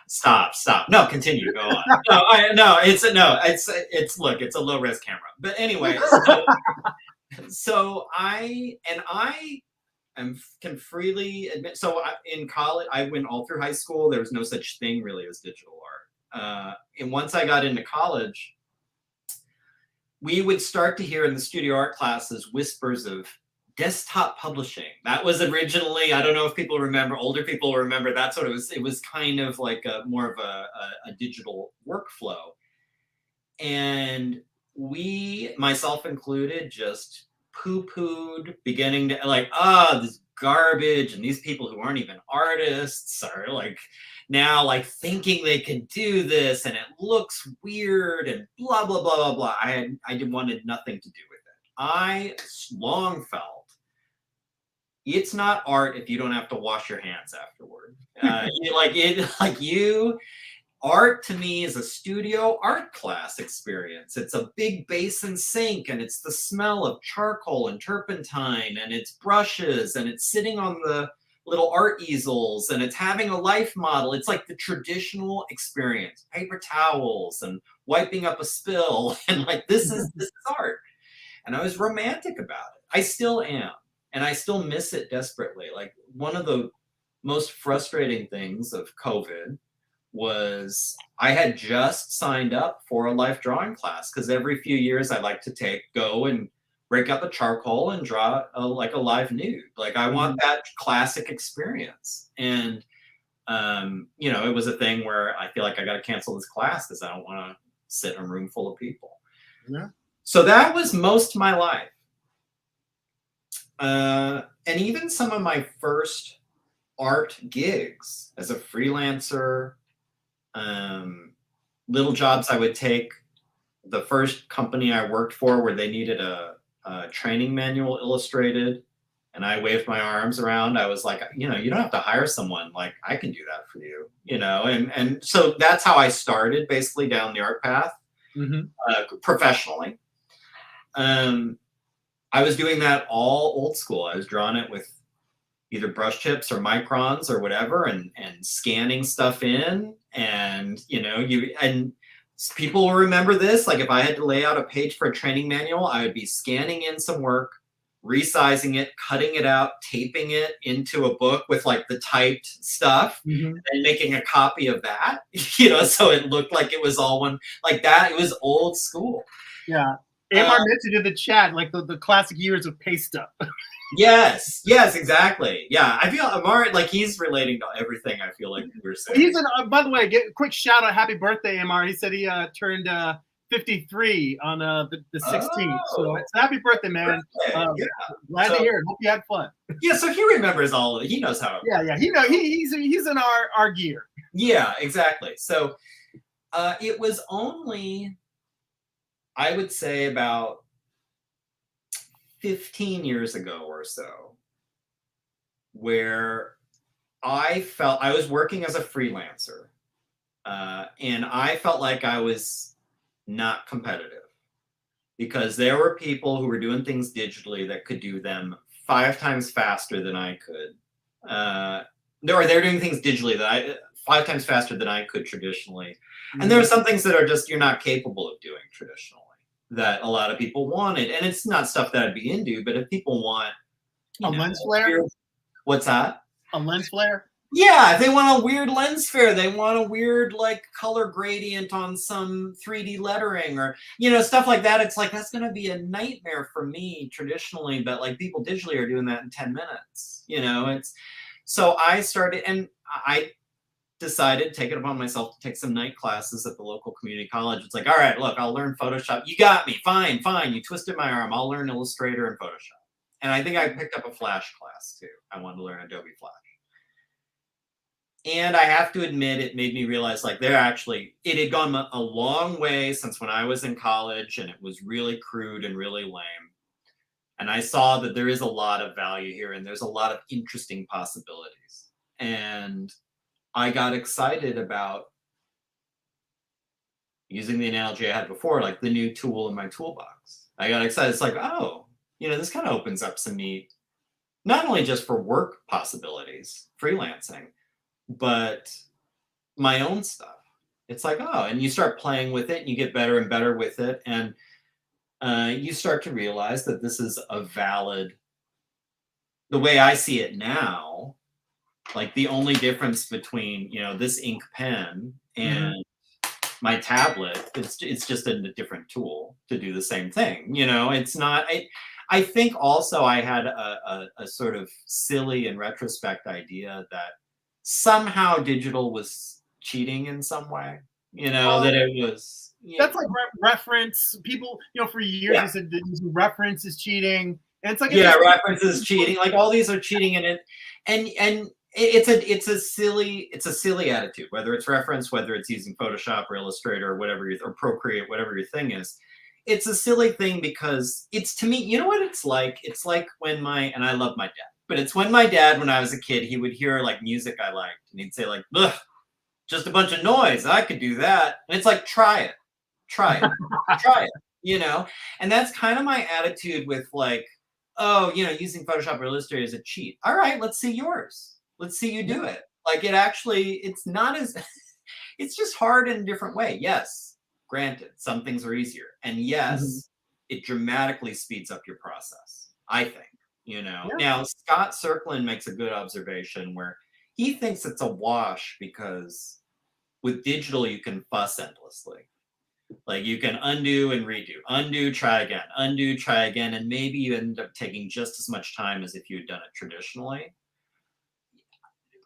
stop. No, continue. Go on. Look, it's a low res camera. But anyway, so I can freely admit. So in college, I went all through high school. There was no such thing really as digital art. And once I got into college, we would start to hear in the studio art classes whispers of desktop publishing. That was originally, I don't know if people remember, older people remember, that's what it was. It was kind of like more of a digital workflow. And we, myself included, just poo-pooed, beginning to like, this garbage, and these people who aren't even artists are like now like thinking they can do this, and it looks weird, and blah blah blah blah blah. I wanted nothing to do with it. I long felt it's not art if you don't have to wash your hands afterward. Art to me is a studio art class experience. It's a big basin sink, and it's the smell of charcoal and turpentine, and it's brushes, and it's sitting on the little art easels, and it's having a life model. It's like the traditional experience, paper towels and wiping up a spill. And like, this is art. And I was romantic about it. I still am. And I still miss it desperately. Like, one of the most frustrating things of COVID was I had just signed up for a life drawing class, because every few years I like to go and break up a charcoal and draw a live nude. Like, I want that classic experience. And it was a thing where I feel like I got to cancel this class because I don't want to sit in a room full of people. Yeah. So that was most of my life. And even some of my first art gigs as a freelancer, little jobs I would take. The first company I worked for, where they needed a training manual illustrated, and I waved my arms around. I was like, you don't have to hire someone. Like, I can do that for you, and so that's how I started, basically down the art path, professionally. I was doing that all old school. I was drawing it with either brush tips or microns or whatever, and scanning stuff in. And and people will remember this. Like, if I had to lay out a page for a training manual, I would be scanning in some work, resizing it, cutting it out, taping it into a book with like the typed stuff, and making a copy of that, so it looked like it was all one, like that. It was old school. Yeah. Amar mentioned in the chat, like the classic years of paste up. Yes, exactly. Yeah, I feel Amar, like, he's relating to everything. I feel like we're saying. He's by the way, a quick shout out, happy birthday, Amar. He said he turned 53 on the 16th. So it's happy birthday, man. Glad to hear it. Hope you had fun. Yeah, so he remembers all of it. He knows how. Yeah, he's in our gear. Yeah, exactly. So it was only, I would say, about 15 years ago or so, where I felt I was working as a freelancer, and I felt like I was not competitive, because there were people who were doing things digitally that could do them 5 times faster than I could. They're doing things digitally that 5 times faster than I could traditionally. And there are some things that are just, you're not capable of doing traditionally, that a lot of people wanted. And it's not stuff that I'd be into, but if people want a lens flare. What's that? A lens flare? Yeah, if they want a weird lens flare, they want a weird like color gradient on some 3D lettering, or stuff like that. It's like, that's gonna be a nightmare for me traditionally, but like, people digitally are doing that in 10 minutes. It's so I started, and I decided to take it upon myself to take some night classes at the local community college. It's like, all right, look, I'll learn Photoshop. You got me. Fine. You twisted my arm. I'll learn Illustrator and Photoshop. And I think I picked up a Flash class too. I wanted to learn Adobe Flash. And I have to admit, it made me realize, like, it had gone a long way since when I was in college, and it was really crude and really lame. And I saw that there is a lot of value here, and there's a lot of interesting possibilities. And I got excited about using the analogy I had before, like the new tool in my toolbox. I got excited. It's like, oh, this kind of opens up some neat not only just for work possibilities, freelancing, but my own stuff. It's like, oh, and you start playing with it and you get better and better with it. And you start to realize that this is a valid, the way I see it now, like the only difference between, you know, this ink pen and my tablet, it's just a different tool to do the same thing. You know, it's not, I think also I had a sort of silly in retrospect idea that somehow digital was cheating in some way, you know, that it was. That's like reference. People, you know, for years they said that using reference is cheating. And it's like, reference is cheating. Like all these are cheating in it. And it's a silly attitude, whether it's reference, whether it's using Photoshop or Illustrator or whatever, or Procreate, whatever your thing is. It's a silly thing because it's, to me, you know what it's like? It's like when and I love my dad, but it's when my dad, when I was a kid, he would hear like music I liked and he'd say like, ugh, just a bunch of noise. I could do that. And it's like, try it, try it, you know? And that's kind of my attitude with like, oh, you know, using Photoshop or Illustrator is a cheat. All right, let's see yours. Let's see you do it. Like it actually, it's not as, it's just hard in a different way. Yes, granted, some things are easier. And yes, it dramatically speeds up your process, I think, you know. Now, Scott Circlin makes a good observation where he thinks it's a wash because with digital, you can fuss endlessly. Like you can undo and redo, undo, try again, undo, try again, and maybe you end up taking just as much time as if you had done it traditionally.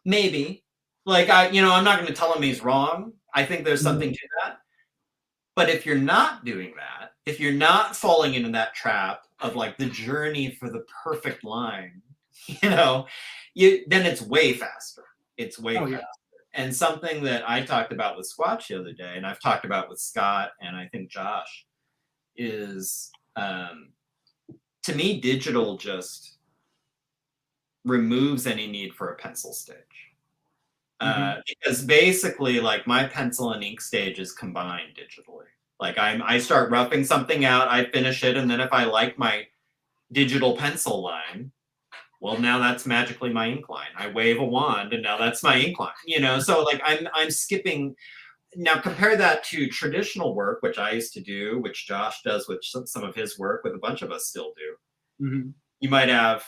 Maybe. Like, I'm not going to tell him he's wrong. I think there's something to that. But if you're not doing that, if you're not falling into that trap of like the journey for the perfect line, you know, then it's way faster. It's way faster. And something that I talked about with Squatch the other day, and I've talked about with Scott and I think Josh, is to me, digital just removes any need for a pencil stage. Because basically, like my pencil and ink stage is combined digitally. Like I start roughing something out, I finish it, and then if I like my digital pencil line, well, now that's magically my ink line. I wave a wand, and now that's my ink line. You know, so like I'm skipping. Now compare that to traditional work, which I used to do, which Josh does, which some of his work, with a bunch of us still do. You might have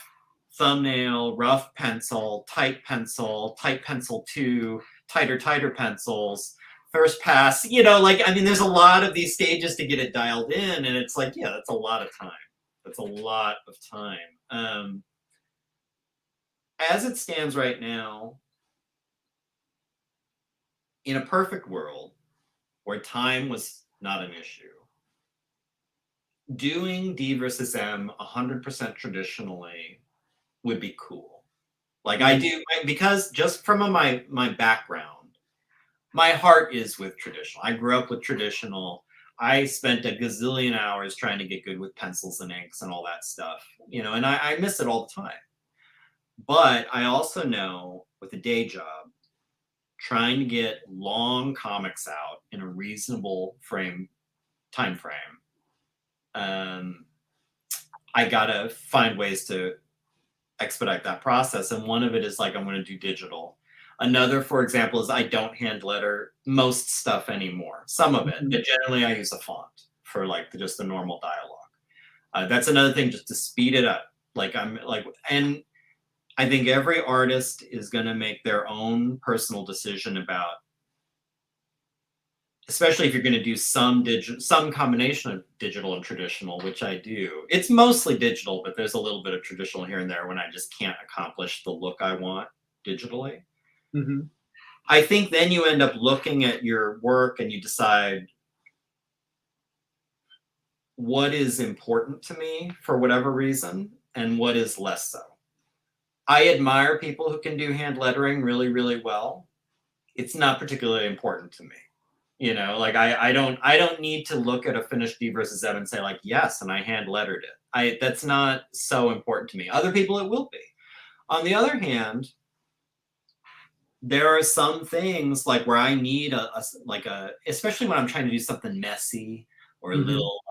thumbnail, rough pencil, tight pencil 2, tighter pencils, first pass, you know, like, I mean, there's a lot of these stages to get it dialed in, and it's like, yeah, that's a lot of time. That's a lot of time. As it stands right now, in a perfect world where time was not an issue, doing D versus M 100% traditionally would be cool. Like I do, because just from my background, my heart is with traditional. I grew up with traditional. I spent a gazillion hours trying to get good with pencils and inks and all that stuff, you know, and I miss it all the time. But I also know with a day job, trying to get long comics out in a reasonable time frame, I gotta find ways to expedite that process. And one of it is like, I'm going to do digital. Another, for example, is I don't hand letter most stuff anymore. Some of it, but generally I use a font for like just the normal dialogue. That's another thing, just to speed it up. And I think every artist is going to make their own personal decision about, especially if you're going to do some combination of digital and traditional, which I do. It's mostly digital, but there's a little bit of traditional here and there when I just can't accomplish the look I want digitally. I think then you end up looking at your work and you decide what is important to me for whatever reason and what is less so. I admire people who can do hand lettering really, really well. It's not particularly important to me. You know, like I don't need to look at a finished D versus M and say like, yes, and I hand lettered it. That's not so important to me. Other people it will be. On the other hand, there are some things like where I need especially when I'm trying to do something messy or a little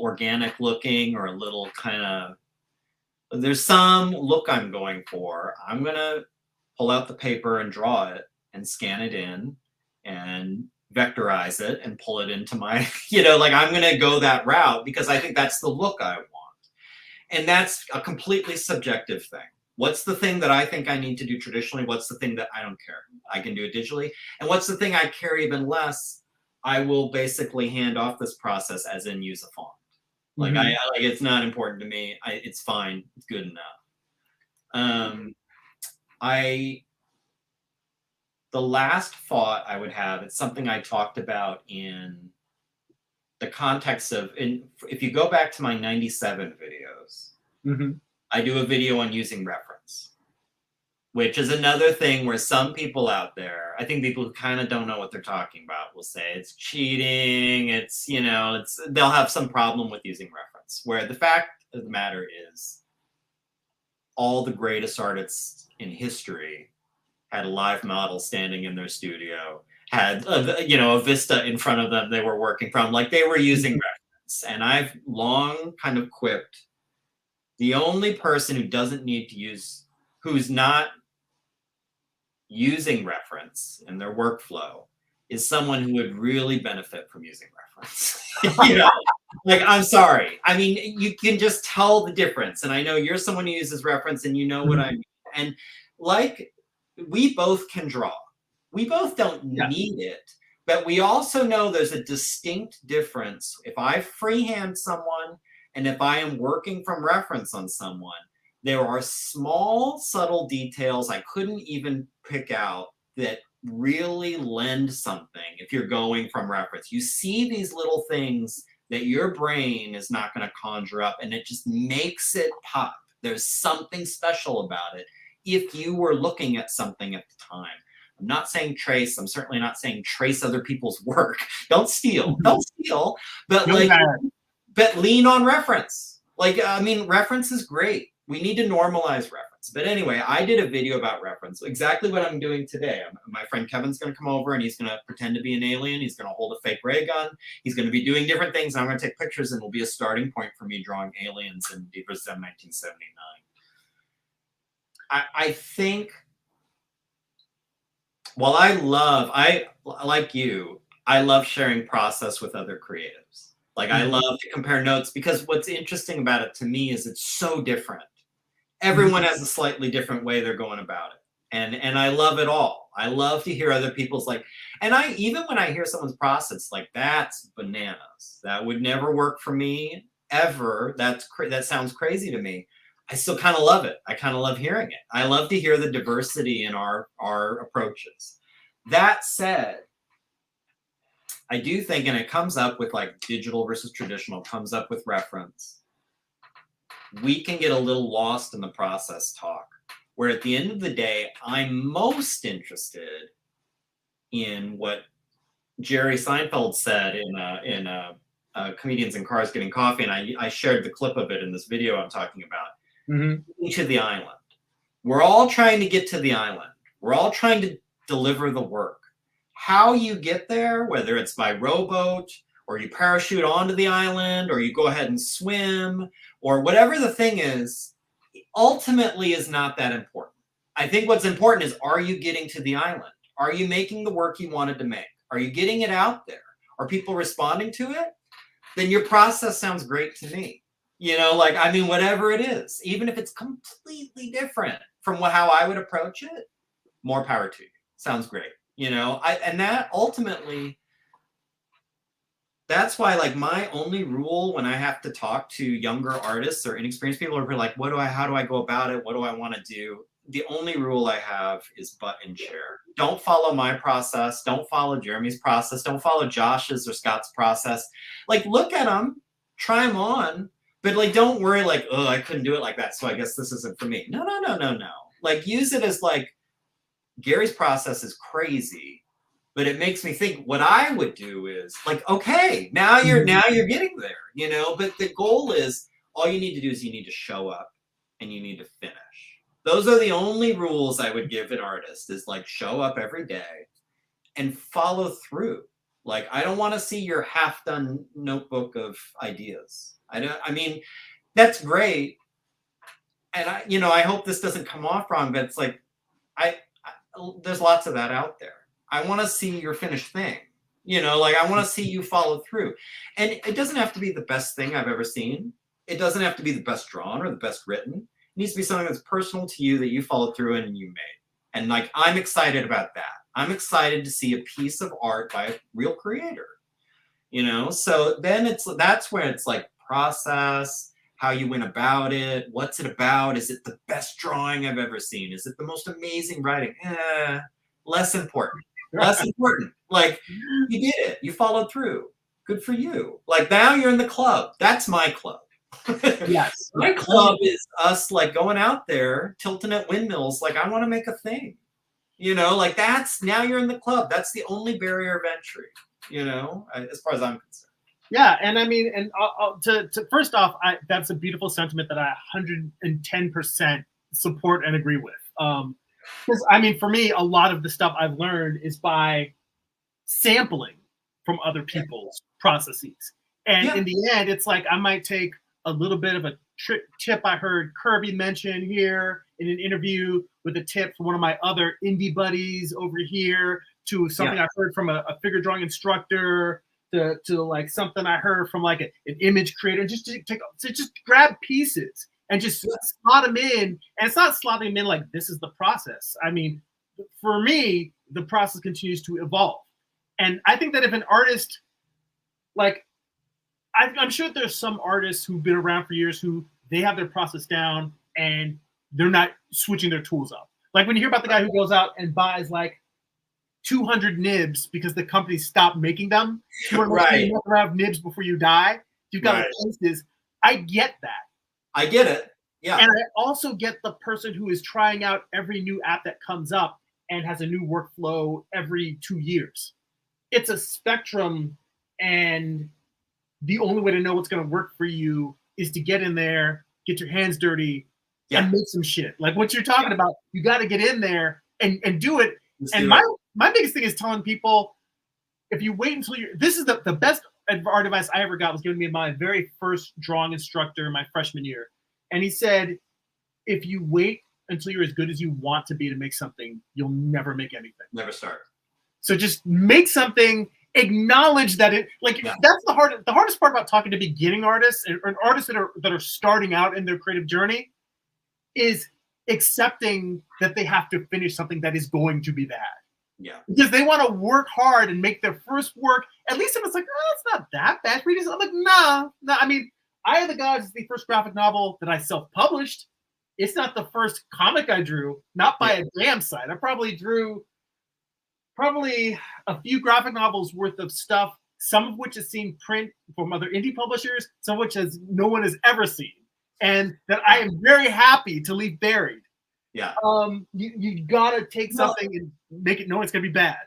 organic looking, or a little kind of there's some look I'm going for. I'm going to pull out the paper and draw it and scan it in and vectorize it and pull it into my, like I'm going to go that route because I think that's the look I want. And that's a completely subjective thing. What's the thing that I think I need to do traditionally? What's the thing that I don't care? I can do it digitally. And what's the thing I care even less? I will basically hand off this process as in use a font. Like I like it's not important to me. It's fine. It's good enough. The last thought I would have, it's something I talked about in the context of, if you go back to my 97 videos, I do a video on using reference, which is another thing where some people out there, I think people who kind of don't know what they're talking about will say it's cheating, they'll have some problem with using reference, where the fact of the matter is all the greatest artists in history had a live model standing in their studio, had a vista in front of them they were working from, like they were using reference. And I've long kind of quipped, the only person who doesn't need to use, who's not using reference in their workflow, is someone who would really benefit from using reference. Like, I'm sorry. I mean, you can just tell the difference. And I know you're someone who uses reference and you know what I mean. And like, we both can draw. We both don't need it, but we also know there's a distinct difference. If I freehand someone and if I am working from reference on someone, there are small, subtle details I couldn't even pick out that really lend something if you're going from reference. You see these little things that your brain is not going to conjure up, and it just makes it pop. There's something special about it if you were looking at something at the time. I'm not saying trace. I'm certainly not saying trace other people's work. Don't steal. Don't steal. But but lean on reference. Reference is great. We need to normalize reference. But anyway, I did a video about reference. Exactly what I'm doing today. My friend Kevin's going to come over and he's going to pretend to be an alien. He's going to hold a fake ray gun. He's going to be doing different things. And I'm going to take pictures and it'll be a starting point for me drawing aliens in DVSM 1979. I think, while like you, I love sharing process with other creatives. Like I love to compare notes because what's interesting about it to me is it's so different. Everyone has a slightly different way they're going about it. And I love it all. I love to hear other people's even when I hear someone's process, like that's bananas. That would never work for me ever. That sounds crazy to me. I still kind of love it. I kind of love hearing it. I love to hear the diversity in our approaches. That said, I do think, and it comes up with like digital versus traditional, comes up with reference. We can get a little lost in the process talk, where at the end of the day, I'm most interested in what Jerry Seinfeld said in Comedians in Cars Getting Coffee, and I shared the clip of it in this video I'm talking about. To the island. We're all trying to get to the island. We're all trying to deliver the work. How you get there, whether it's by rowboat or you parachute onto the island or you go ahead and swim or whatever the thing is, ultimately is not that important. I think what's important is, are you getting to the island? Are you making the work you wanted to make? Are you getting it out there? Are people responding to it? Then your process sounds great to me. Whatever it is, even if it's completely different from how I would approach it, more power to you. Sounds great. And that ultimately, that's why my only rule when I have to talk to younger artists or inexperienced people are like, how do I go about it? What do I want to do? The only rule I have is butt and chair. Don't follow my process. Don't follow Jeremy's process. Don't follow Josh's or Scott's process. Look at them, try them on. But don't worry, I couldn't do it like that, so I guess this isn't for me. No. Use it as Gary's process is crazy, but it makes me think what I would do is okay, now you're getting there, But the goal is, all you need to do is you need to show up and you need to finish. Those are the only rules I would give an artist, is show up every day and follow through. I don't want to see your half-done notebook of ideas. That's great, and I hope this doesn't come off wrong, but it's like, there's lots of that out there. I want to see your finished thing. Like I want to see you follow through. And it doesn't have to be the best thing I've ever seen. It doesn't have to be the best drawn or the best written. It needs to be something that's personal to you that you followed through and you made. And like, I'm excited about that. I'm excited to see a piece of art by a real creator, So then that's where it's like process, how you went about it. What's it about? Is it the best drawing I've ever seen? Is it the most amazing writing? Less important. Less important. Like, you did it. You followed through. Good for you. Like, now you're in the club. That's my club. Yes. My club is us like going out there, tilting at windmills. Like, I want to make a thing. Like now you're in the club. That's the only barrier of entry, as far as I'm concerned. Yeah, and I mean, and to first off, that's a beautiful sentiment that I 110% support and agree with. Because I mean, for me, a lot of the stuff I've learned is by sampling from other people's processes, and in the end, it's like I might take a little bit of a tip I heard Kirby mention here in an interview with a tip from one of my other indie buddies over here to something I heard from a figure drawing instructor to like something I heard from like an image creator. Just grab pieces and just slot them in. And it's not slotting them in like this is the process. I mean, for me, the process continues to evolve. And I think that if an artist, like, I'm sure there's some artists who've been around for years who they have their process down and they're not switching their tools up. Like when you hear about the guy who goes out and buys like 200 nibs because the company stopped making them. Right. You never have nibs before you die. You've got cases. I get that. I get it. Yeah. And I also get the person who is trying out every new app that comes up and has a new workflow every 2 years. It's a spectrum, and the only way to know what's going to work for you is to get in there, get your hands dirty, and make some shit. Like what you're talking about, you got to get in there and do it. My biggest thing is telling people, if you wait until this is the best art advice I ever got was given me by my very first drawing instructor my freshman year. And he said, if you wait until you're as good as you want to be to make something, you'll never make anything. Never start. So just make something, acknowledge that that's the hardest part about talking to beginning artists or artists that are starting out in their creative journey is accepting that they have to finish something that is going to be bad. Yeah. Because they want to work hard and make their first work, at least if it's like, oh, it's not that bad. I'm like, nah. I mean, Eye of the Gods is the first graphic novel that I self-published. It's not the first comic I drew, not by a damn sight. I probably drew a few graphic novels worth of stuff, some of which has seen print from other indie publishers, some of which no one has ever seen, and that I am very happy to leave buried. Yeah. You gotta take something and make it know it's gonna be bad.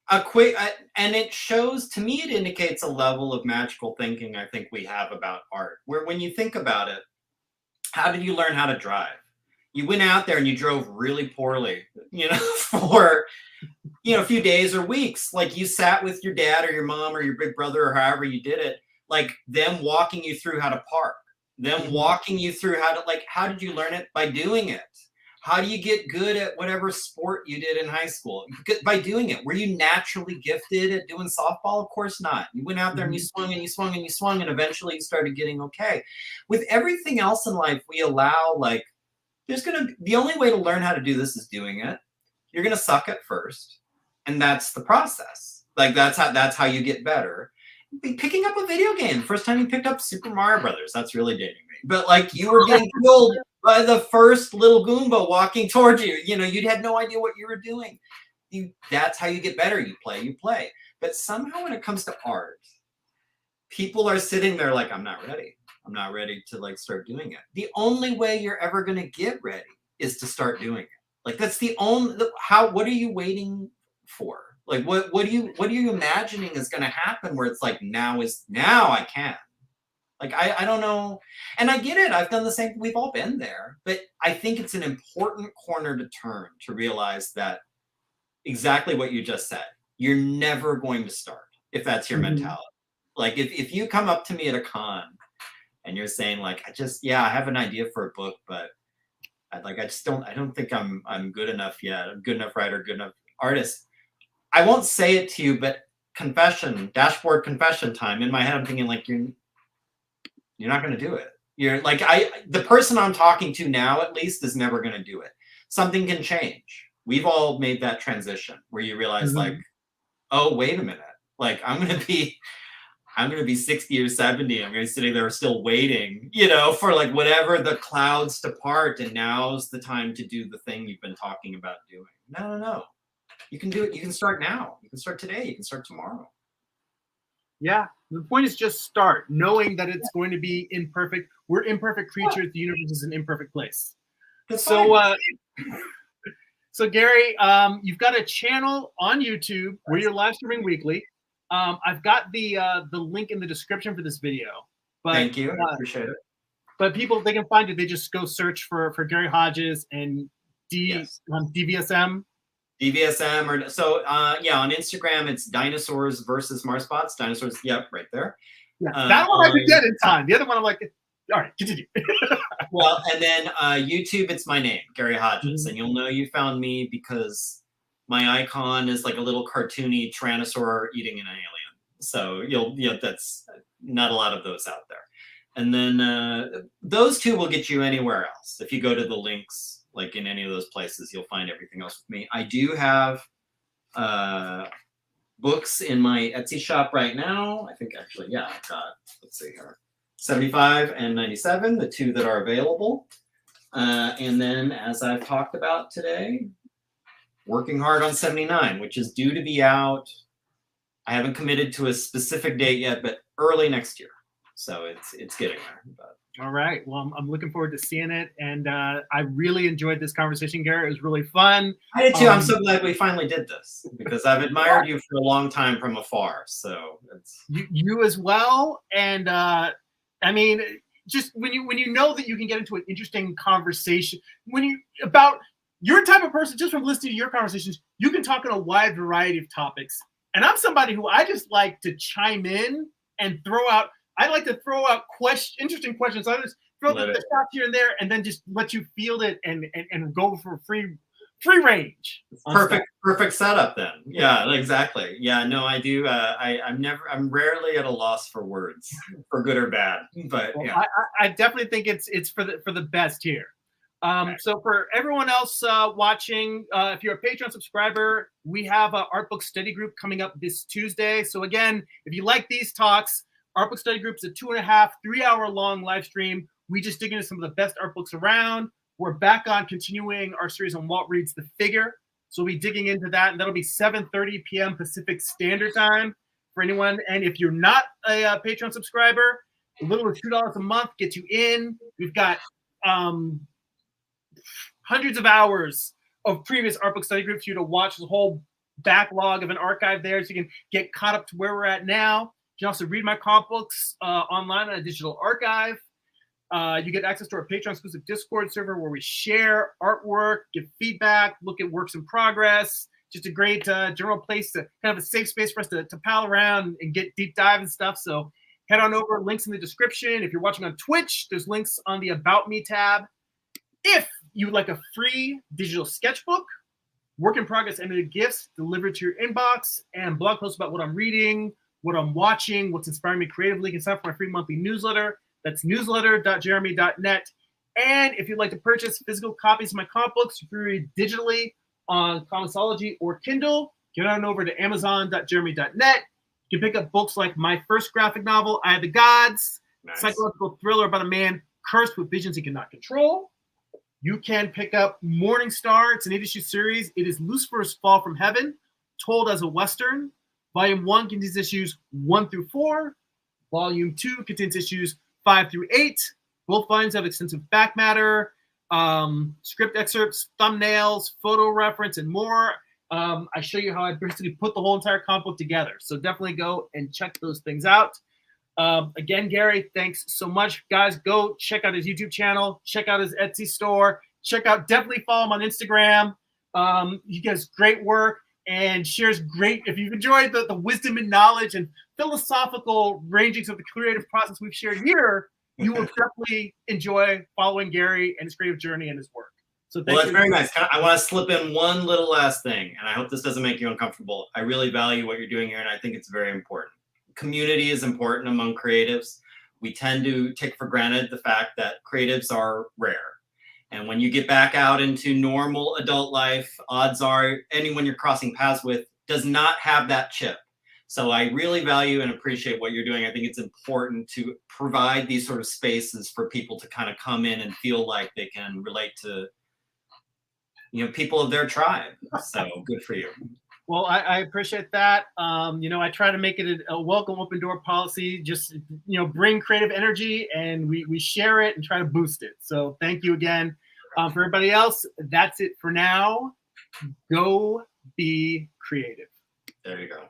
And it shows, to me, it indicates a level of magical thinking I think we have about art, where when you think about it, how did you learn how to drive? You went out there and you drove really poorly, for a few days or weeks. Like you sat with your dad or your mom or your big brother or however you did it, like them walking you through how to park, them walking you through how did you learn it? By doing it. How do you get good at whatever sport you did in high school? By doing it. Were you naturally gifted at doing softball? Of course not. You went out there and you swung and you swung and you swung, and eventually you started getting okay. With everything else in life, we allow, the only way to learn how to do this is doing it. You're going to suck at first. And that's the process. Like that's how you get better. Picking up a video game. First time you picked up Super Mario Brothers. That's really dating me. But like you were getting killed by the first little Goomba walking towards you. You had no idea what you were doing. That's how you get better. You play. But somehow when it comes to art, people are sitting there like, I'm not ready. I'm not ready to start doing it. The only way you're ever going to get ready is to start doing it. Like that's the only, what are you waiting for? Like what are you imagining is going to happen where it's like, now I can. Like, I don't know. And I get it. I've done the same. We've all been there. But I think it's an important corner to turn to realize that exactly what you just said. You're never going to start if that's your mentality. Like if you come up to me at a con and you're saying like, I have an idea for a book, but I don't think I'm good enough yet. I'm good enough writer, good enough artist. I won't say it to you, but dashboard confession time. In my head, I'm thinking like, you're not going to do it. You're like, the person I'm talking to now, at least, is never going to do it. Something can change. We've all made that transition where you realize like, oh, wait a minute. Like I'm going to be 60 or 70. I'm going to be sitting there still waiting, for like whatever the clouds to part. And now's the time to do the thing you've been talking about doing. No. You can do it. You can start now. You can start today. You can start tomorrow. Yeah. The point is just start, knowing that it's going to be imperfect. We're imperfect creatures. The universe is an imperfect place. So Gary, you've got a channel on YouTube where you're live streaming weekly. I've got the link in the description for this video. But, thank you. I appreciate it. But people, they can find it. They just go search for Gary Hodges and DVSM. DVSM on Instagram it's Dinosaurs versus MARSBOTS. Dinosaurs, right there. Yeah, that one I could get in time. The other one I'm like, all right, continue. Well, and then YouTube, it's my name, Gary Hodges, and you'll know you found me because my icon is like a little cartoony Tyrannosaur eating an alien. So that's not a lot of those out there. And then those two will get you anywhere else. If you go to the links, like in any of those places, you'll find everything else with me. I do have books in my Etsy shop right now. I think actually, I've got, let's see here, 75 and 97, the two that are available. And then as I've talked about today, working hard on 79, which is due to be out. I haven't committed to a specific date yet, but early next year. So it's getting there. But. All right. Well, I'm looking forward to seeing it. And I really enjoyed this conversation, Gary. It was really fun. I did too. I'm so glad we finally did this because I've admired you for a long time from afar. So it's you as well. And I mean, just when you know that you can get into an interesting conversation, about your type of person, just from listening to your conversations, you can talk on a wide variety of topics. And I'm somebody who I just like to chime in and I like to throw out interesting questions. I just throw the shots here and there, and then just let you field it and go for free range. Perfect setup then. Yeah, exactly. Yeah, no, I do. I'm rarely at a loss for words, for good or bad. But yeah, I definitely think it's for the best here. So for everyone else watching, if you're a Patreon subscriber, we have an art book study group coming up this Tuesday. So again, if you like these talks, Art Book Study Group is a 2.5, 3-hour long live stream. We just dig into some of the best art books around. We're back on continuing our series on Walt Reed's The Figure. So we'll be digging into that, and that'll be 7:30 p.m. Pacific Standard Time for anyone. And if you're not a Patreon subscriber, a little over $2 a month gets you in. We've got hundreds of hours of previous Art Book Study Groups for you to watch the whole backlog of an archive there, so you can get caught up to where we're at now. You can also read my comic books online on a digital archive. You get access to our Patreon exclusive Discord server where we share artwork, give feedback, look at works in progress. Just a great general place to kind of a safe space for us to pal around and get deep dive and stuff. So head on over, links in the description. If you're watching on Twitch, there's links on the About Me tab. If you would like a free digital sketchbook, work in progress animated gifts delivered to your inbox, and blog posts about what I'm reading, what I'm watching, what's inspiring me creatively, you can sign up for my free monthly newsletter. That's newsletter.jeremy.net. And if you'd like to purchase physical copies of my comic books, you can read digitally on Comixology or Kindle. Get on over to amazon.jeremy.net. You can pick up books like my first graphic novel, I Had the Gods, psychological thriller about a man cursed with visions he cannot control. You can pick up Morningstar. It's an 8-issue series. It is Lucifer's Fall from Heaven, told as a Western. Volume 1 contains issues 1 through 4. Volume 2 contains issues 5 through 8. Both volumes have extensive back matter, script excerpts, thumbnails, photo reference, and more. I show you how I basically put the whole entire comic book together. So definitely go and check those things out. Again, Gary, thanks so much. Guys, go check out his YouTube channel. Check out his Etsy store. Definitely follow him on Instagram. He does great work and shares great. If you've enjoyed the wisdom and knowledge and philosophical rangings of the creative process we've shared here, you will definitely enjoy following Gary and his creative journey and his work. So Well, thank that's you. very nice. I want to slip in one little last thing, and I hope this doesn't make you uncomfortable. I really value what you're doing here, and I think it's very important. Community is important among creatives. We tend to take for granted the fact that creatives are rare. And when you get back out into normal adult life, odds are anyone you're crossing paths with does not have that chip. So I really value and appreciate what you're doing. I think it's important to provide these sort of spaces for people to kind of come in and feel like they can relate to, you know, people of their tribe. So good for you. Well, I appreciate that. You know, I try to make it a welcome open door policy, just, you know, bring creative energy and we share it and try to boost it. So thank you again. For everybody else, that's it for now. Go be creative. There you go.